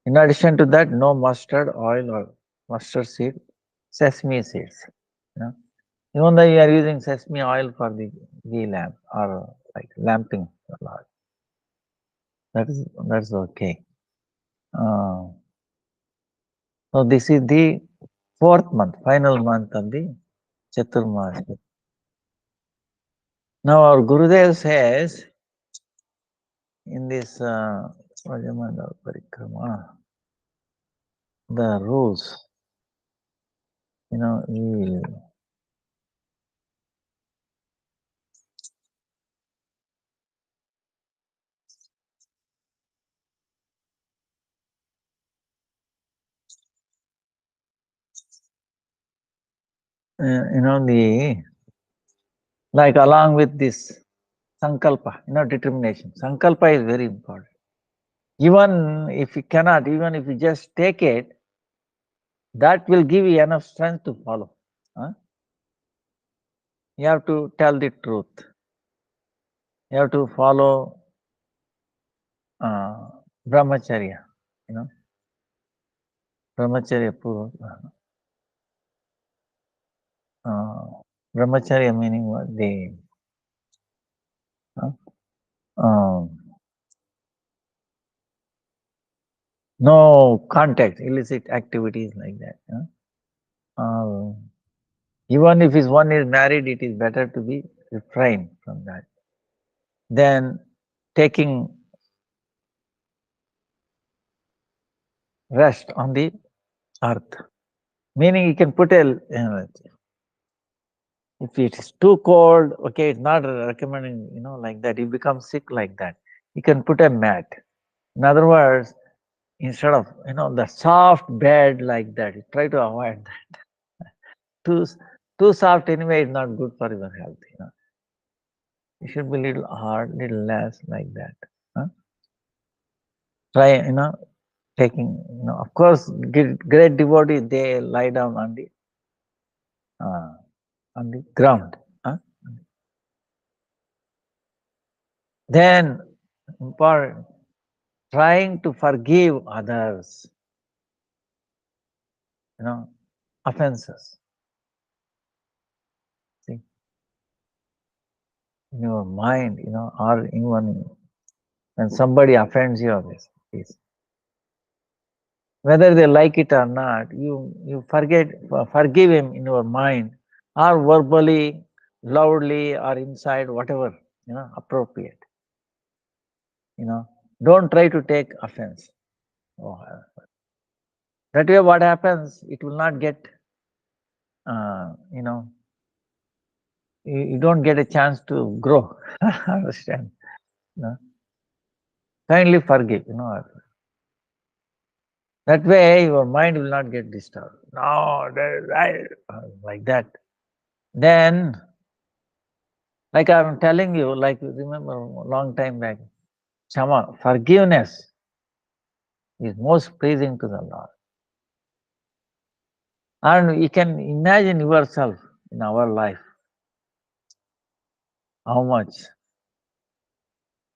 In addition to that, no mustard oil or mustard seed, sesame seeds. You know. Even though you are using sesame oil for the ghee lamp or like lamping, that's okay. So this is the fourth month, final month of the Chaturmas. Now our Gurudev says in this Rajamandal Parikrama, the rules, we, the like along with this sankalpa, determination. Sankalpa is very important. Even if you cannot, even if you just take it, that will give you enough strength to follow. Huh? You have to tell the truth. You have to follow brahmacharya, brahmacharya purva. Brahmacharya meaning what? Um, no contact, illicit activities like that. Even if one is married, it is better to be refrained from that. Then taking rest on the earth, meaning you can put if it is too cold, okay, it's not recommending, like that. You become sick like that. You can put a mat. In other words, instead of, the soft bed like that, you try to avoid that. Too, too soft anyway is not good for your health, It should be little hard, little less like that. Huh? Try, taking, of course, great devotees, they lie down uh, on the ground. Huh? Then, important, trying to forgive others, offenses. See, in your mind, or even when somebody offends you, this, whether they like it or not, you forgive him in your mind, or verbally, loudly, or inside, whatever, appropriate. Don't try to take offense. Oh, that way, what happens? It will not get, you don't get a chance to grow. Understand? Kindly forgive. That way, your mind will not get disturbed. No, like that. Then, like I'm telling you, like remember a long time back, Chama, forgiveness is most pleasing to the Lord. And you can imagine yourself in our life, how much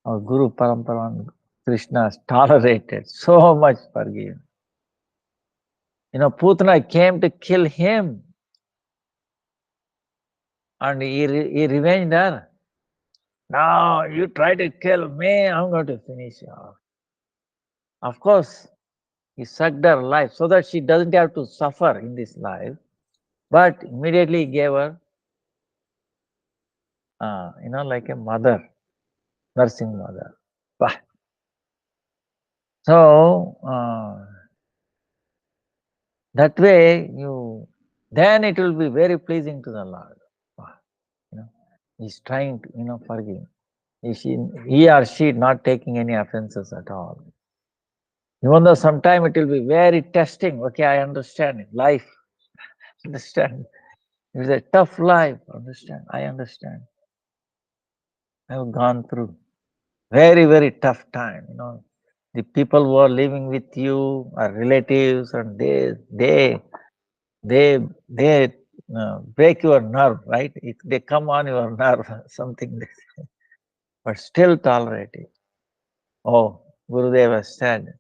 our Guru Parampara and Krishna has tolerated, so much forgiveness. Putana came to kill him, and he revenged her. Now you try to kill me, I'm going to finish you off. Of course, he sucked her life so that she doesn't have to suffer in this life, but immediately gave her, like a mother, nursing mother. So that way then it will be very pleasing to the Lord. You know, he's trying to, forgive. He or she not taking any offenses at all. Even though sometimes it will be very testing. Okay, I understand it. Life, understand. It's a tough life. Understand. I understand. I've gone through very, very tough time. The people who are living with you are relatives, and they break your nerve, right? They come on your nerve, something, but still tolerate it. Oh, Gurudeva said,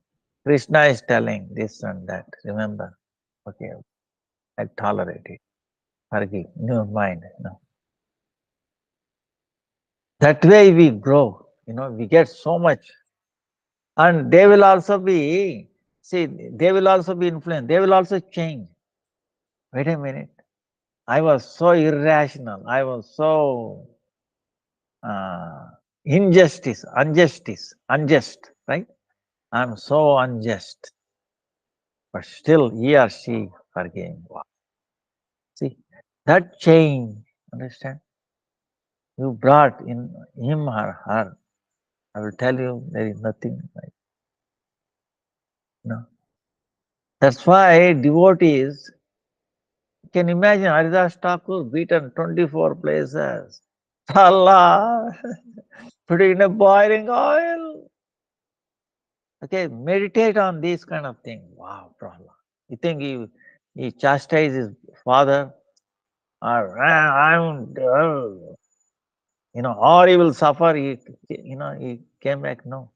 Krishna is telling this and that. Remember, okay, I tolerate it. Forgive, in your mind. That way we grow. We get so much, and they will also be. See, they will also be influenced. They will also change. Wait a minute. I was so irrational. I was so unjust, right? I'm so unjust. But still, he or she forgave. Wow. See, that change, understand? You brought in him or her. I will tell you, there is nothing like, no. That's why devotees, you can imagine Haridas Thakur beaten 24 places. Allah, put it in a boiling oil. Okay, meditate on these kind of things. Wow, Prahlad. You think he chastised his father? Or, or he will suffer. He came back. No.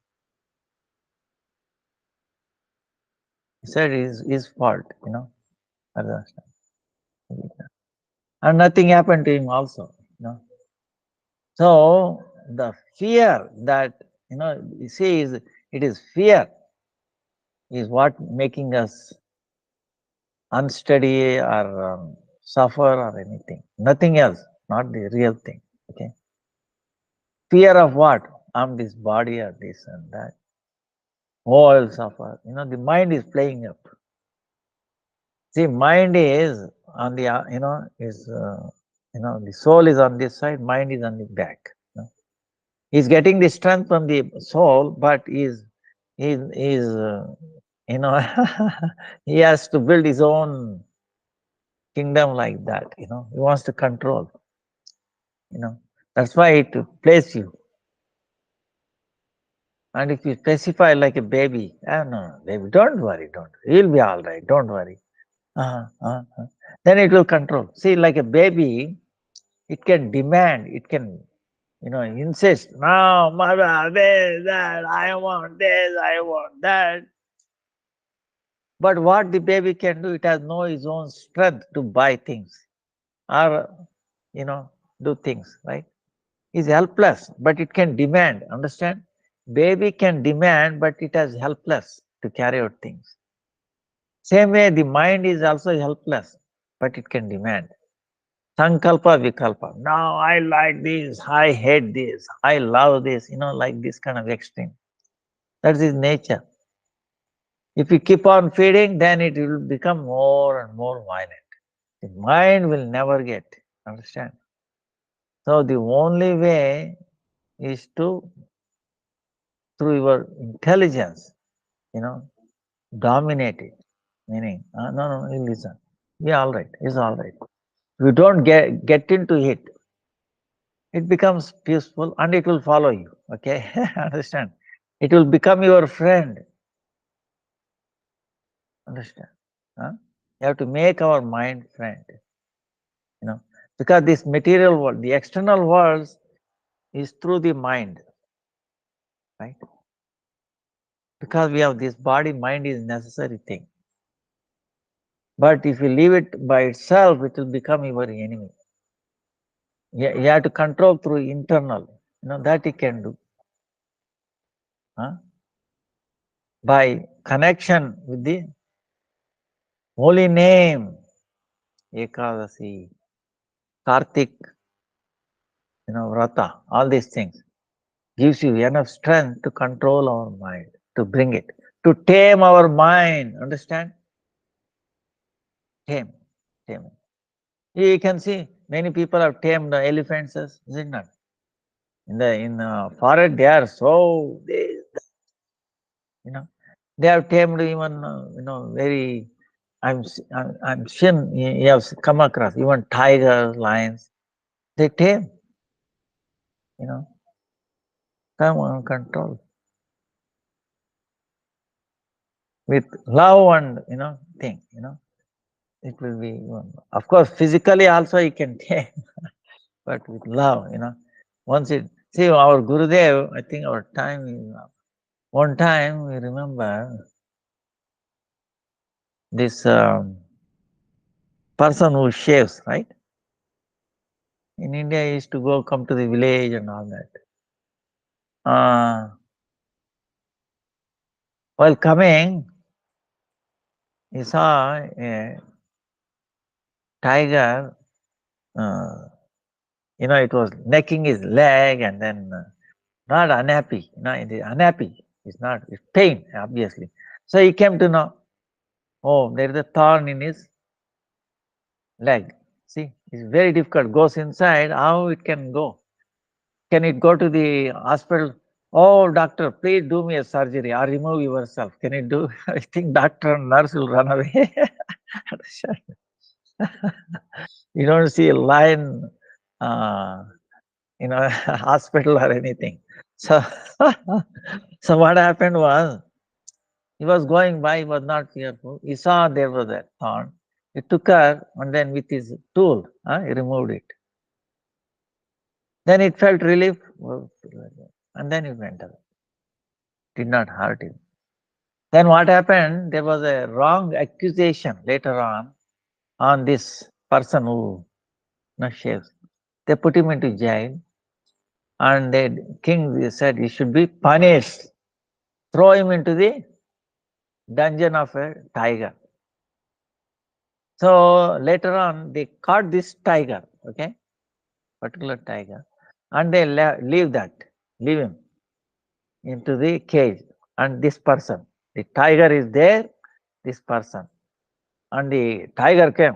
He said it's his fault, and nothing happened to him also. So the fear that, you see, it is fear is what making us unsteady or suffer or anything. Nothing else, not the real thing. Okay. Fear of what? I'm this body or this and that. Oh, I'll suffer. The mind is playing up. See, mind is on the, the soul is on this side, mind is on the back. He's getting the strength from the soul, but he's he has to build his own kingdom like that. He wants to control. That's why it plays you. And if you specify like a baby, no, baby, don't worry, he'll be all right, don't worry. Then it will control. See, like a baby, it can demand, it can, insist. No, mother, this, that, I want this, I want that. But what the baby can do, it has no its own strength to buy things or, do things, right? It's helpless, but it can demand, understand? Baby can demand, but it is helpless to carry out things. Same way, the mind is also helpless, but it can demand. Sankalpa, Vikalpa. Now I like this, I hate this, I love this, like this kind of extreme. That's his nature. If you keep on feeding, then it will become more and more violent. The mind will never get, understand? So the only way is to, through your intelligence, dominate it. Meaning, no, you listen. Yeah, all right, it's all right. If you don't get into it, it becomes peaceful and it will follow you. Okay, understand? It will become your friend. Understand? Huh? You have to make our mind friend. Because this material world, the external world, is through the mind, right? Because we have this body, mind is necessary thing. But if you leave it by itself, it will become your enemy. You have to control through internal. That you can do. Huh? By connection with the holy name, Ekadasi, Kartik, Vrata, all these things. gives you enough strength to control our mind, to bring it, to tame our mind. Understand? Tame, tame. You can see many people have tamed elephants, is it not? In the forest, they are so you know they have tamed even very. I'm sure you have come across even tigers, lions. They tame, you know, come on control with love and thing. It will be of course physically also you can tame, but with love. Once it see our Gurudev, I think our time is up. One time we remember this person who shaves, right? In India, he used to come to the village and all that. While coming, he saw a tiger. Uh, it was necking his leg and then not unhappy. It is unhappy. It's not. It's pain, obviously. So he came to know. Oh, there is a thorn in his leg. See, it's very difficult. Goes inside. How it can go? Can it go to the hospital? Oh, doctor, please do me a surgery or remove yourself. Can it do? I think doctor and nurse will run away. You don't see a lion, hospital or anything. So, so what happened was, he was going by, he was not fearful. He saw there was a thorn. He took her and then with his tool, he removed it. Then it felt relief, and then it went away. Did not hurt him. Then what happened? There was a wrong accusation later on this person who shaves. They put him into jail, and the king said he should be punished. Throw him into the dungeon of a tiger. So later on, they caught this tiger, okay, particular tiger, and they leave him into the cage. And this person, the tiger is there, this person, and the tiger came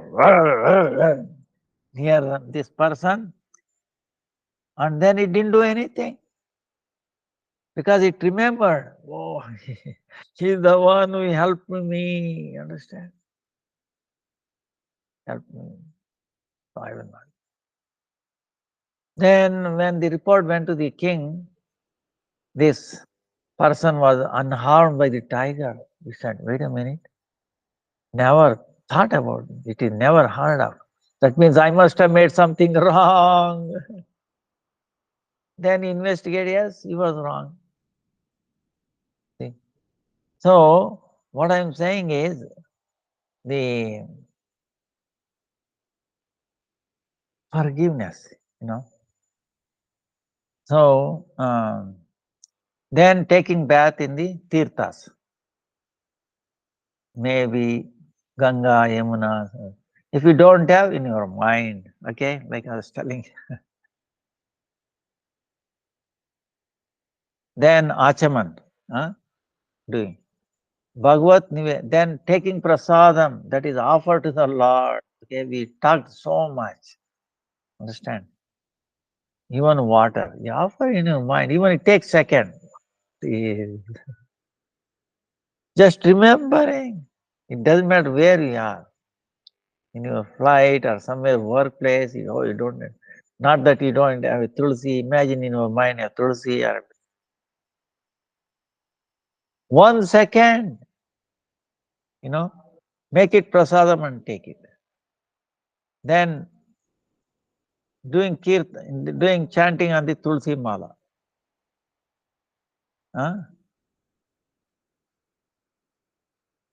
near this person, and then it didn't do anything because it remembered, oh, he's the one who helped me, understand? Help me. So I will not. Then when the report went to the king, this person was unharmed by the tiger. He said, wait a minute, never thought about it. It is never heard of. That means I must have made something wrong. Then investigate, yes, he was wrong. See? So what I'm saying is the forgiveness, So then taking bath in the tirthas, maybe Ganga, Yamuna. If you don't have in your mind, okay, like I was telling, then Achaman, doing. Bhagavat then taking prasadam, that is offered to the Lord. Okay, we talked so much. Understand? Even water, you offer in your mind, even it takes second. Just remembering. It doesn't matter where you are. In your flight or somewhere workplace, you don't, not that you don't have a tulsi, imagine in your mind a tulsi or 1 second, make it prasadam and take it. Then doing doing chanting on the tulsi mala.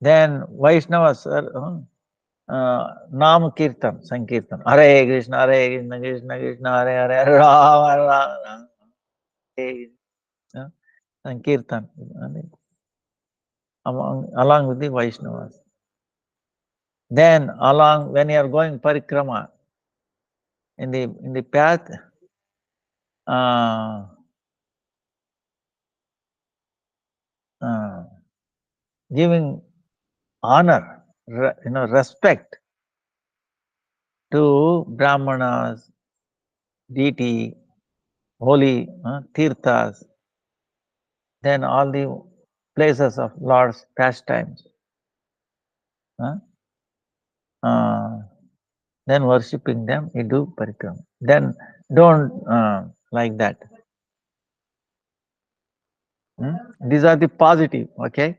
Then Vaishnavas, Nam Kirtan, Sankirtan. Hare Krishna, Krishna Krishna, Hare Hare, Ram, Ram, Ram. Sankirtan, along with the Vaishnavas. Then when you are going parikrama, in the path, giving honor, respect to Brahmanas, deity, holy tirthas, then all the places of Lord's pastimes. Uh, then worshipping them, you do parikrama. Then don't like that. These are the positive, okay?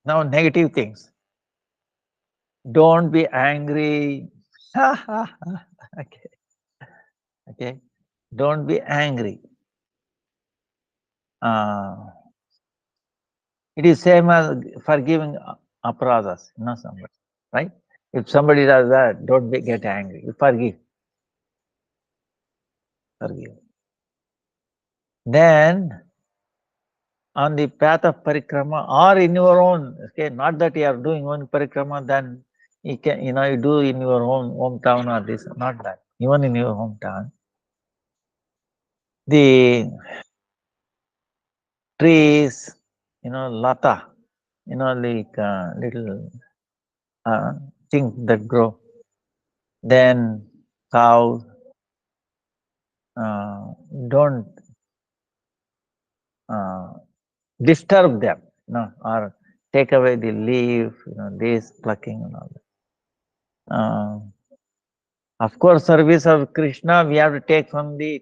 Now negative things. Don't be angry. Okay. Okay. Don't be angry. It is same as forgiving aparadhas, somebody, right? If somebody does that, don't get angry. You forgive. Forgive. Then on the path of parikrama or in your own, okay, not that you are doing one parikrama, then you can, you do in your own hometown or this, not that. Even in your hometown, the trees, lata, like little things that grow. Then cows, don't disturb them, or take away the leaf, this plucking and all that. Of course, service of Krishna we have to take from the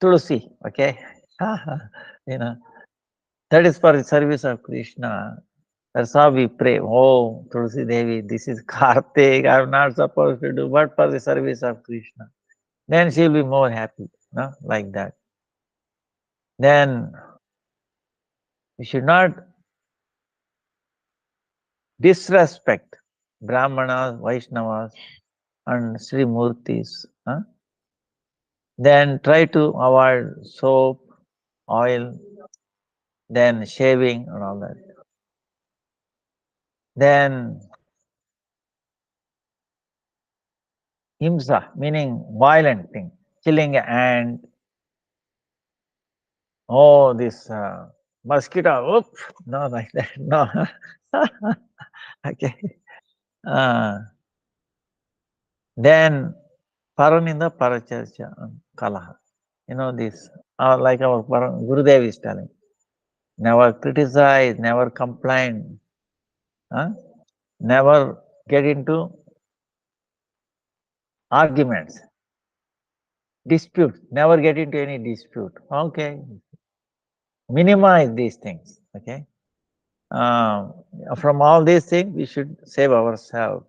Tulsi, okay? you know, that is for the service of Krishna. That's how we pray. Oh, Tulsi Devi, this is Kartik. I'm not supposed to do, but for the service of Krishna. Then she'll be more happy, like that. Then we should not disrespect Brahmanas, Vaishnavas, and Sri Murtis. Then try to avoid soap, oil, then shaving and all that. Then himsa, meaning violent thing, killing an ant. Oh, this mosquito, oop, no, like that, no. Okay. Then Paraninda Paracharcha Kalaha. This, like our Gurudev is telling. Never criticize, never complain, never get into arguments, dispute, never get into any dispute. Okay, minimize these things. Okay, from all these things, we should save ourselves.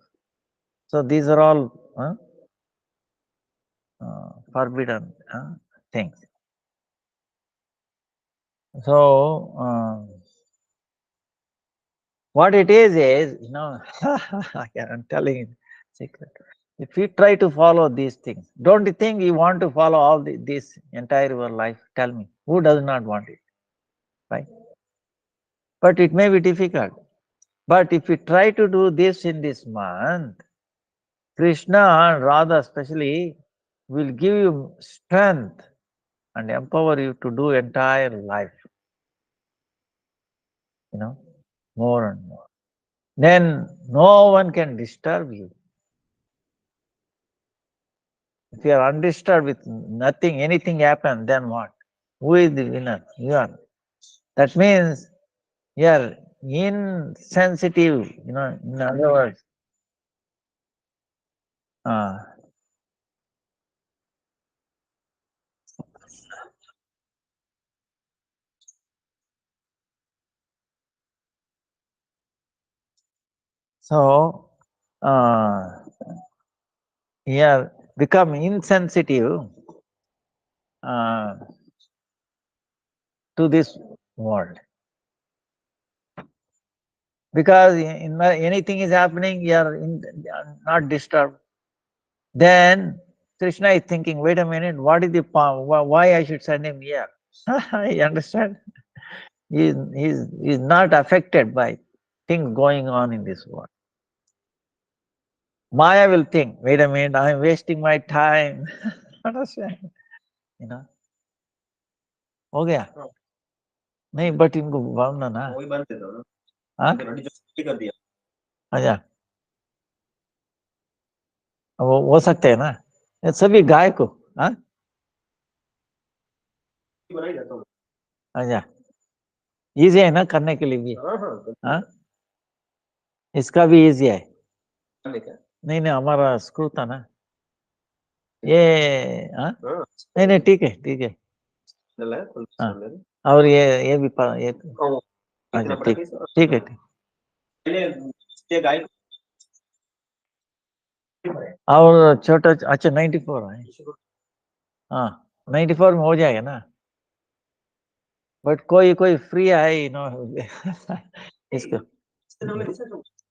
So these are all forbidden things. So what it is, I'm telling you secret. If you try to follow these things, don't you think you want to follow all this entire your life? Tell me, who does not want it, right? But it may be difficult. But if you try to do this in this month, Krishna and Radha especially will give you strength and empower you to do entire life, more and more. Then no one can disturb you. If you are undisturbed with nothing, anything happen, then what? Who is the winner? You are. That means you are insensitive, in other words. So, you become insensitive to this world. Because anything is happening, you are not disturbed. Then Krishna is thinking, wait a minute, what is the why I should send him here? You understand? He's not affected by things going on in this world. Maya will think, wait a minute, I'm wasting my time. Understand? Okay. नहीं but इनको बनना ना, हाँ अच्छा, वो हो सकते है ना, ये सभी गाय को, हाँ अच्छा, इजी है ना करने के लिए भी, हाँ इसका भी इजी है, नहीं नहीं हमारा स्क्रू था ना ये, हाँ नहीं नहीं ठीक है ठीक है, हाँ और ये भी ये अच्छा ठीक ठीक है ठीक, और छोटा अच्छा 94 है, हाँ 94 में हो जाएगा ना, बट कोई कोई फ्री है नो इसको,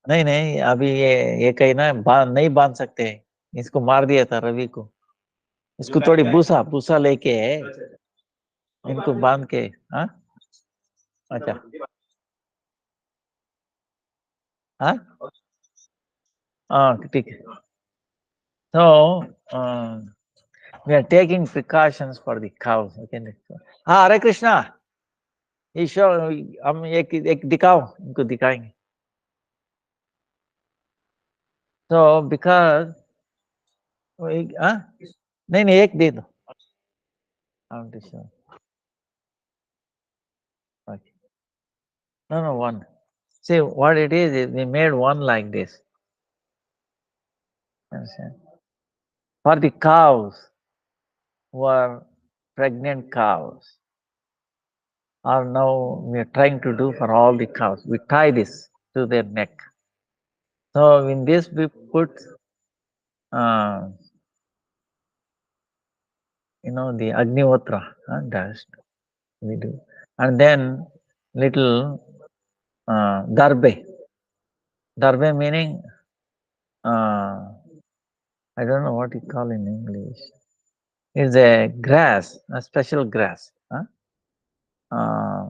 नहीं नहीं अभी ये कहीं ना नहीं बांध सकते हैं, इसको मार दिया था रवि को, इसको थोड़ी भूसा भूसा लेके इनको बांध के, हाँ अच्छा हाँ हाँ ठीक है, so we are taking precautions for the cows, okay, हाँ हरे कृष्णा, ईश्वर हम एक दिखाओ, इनको दिखाएंगे, तो बिकॉज हाँ नहीं नहीं एक दे दो, okay. No one, see what it is we made one like this, understand? For the cows who are pregnant cows, or now we are trying to do for all the cows, we tie this to their neck, so in this we put uh, the Agnihotra dust we do, and then little darbe. Darbe meaning I don't know what you call in English. It's a grass, a special grass. Uh,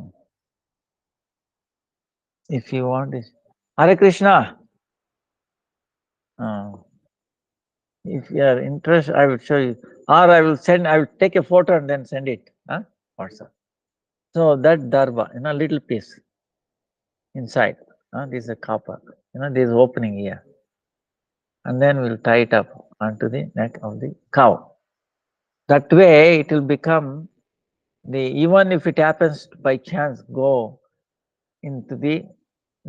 if you want it, Hare Krishna. Uh, if you are interested, I will show you, or I will send. I will take a photo and then send it. WhatsApp. So that darba, little piece inside. This is a copper. This opening here, and then we'll tie it up onto the neck of the cow. That way, it will become even if it happens by chance go into the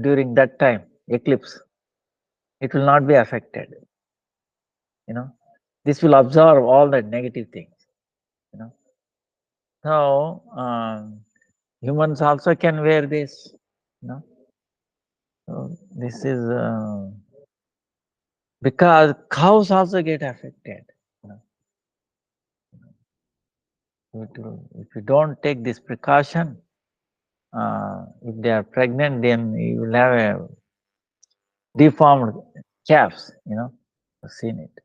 during that time eclipse, it will not be affected. This will absorb all the negative things. So humans also can wear this. So this is because cows also get affected. If you don't take this precaution, if they are pregnant, then you will have a deformed calves. I've seen it.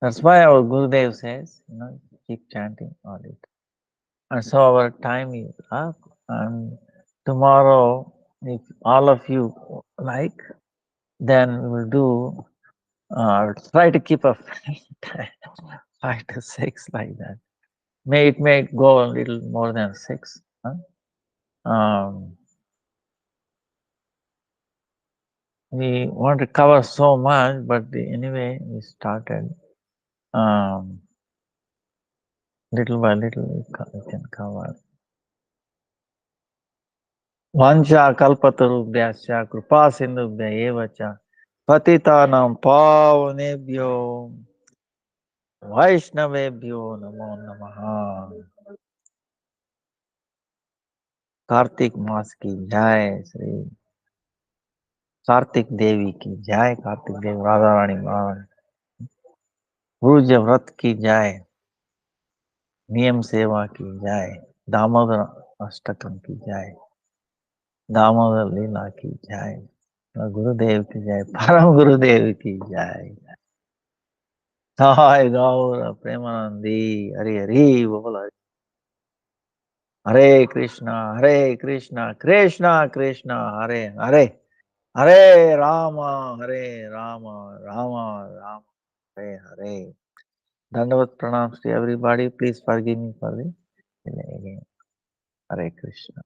That's why our Gurudev says, keep chanting all it. And so our time is up. And tomorrow, if all of you like, then we'll do, try to keep a 5 to 6 like that. It may go a little more than 6. We want to cover so much, but anyway, we started. Little by little, we can cover. Vancha kalpatarubhyascha kripa sindhubhya eva cha patitanam pavanebhyo vaishnavebhyo namo namaha. Kartik मास की जय, श्री कार्तिक देवी की जय, कार्तिक देव राधा रानी महाराज, गुरुज व्रत की जय, नियम सेवा की जय, दामोदर अष्टकम की जय, दामोदर लीला की जय, गुरुदेव की जय, परम गुरुदेव की जय। जय गौर प्रेमानंदी, हरि हरि बोल, हरे कृष्णा कृष्णा कृष्णा हरे हरे, हरे Ram Ram Ram Hare Hare. Dandavat pranams to everybody. Please forgive me for this. Again, Hare Krishna.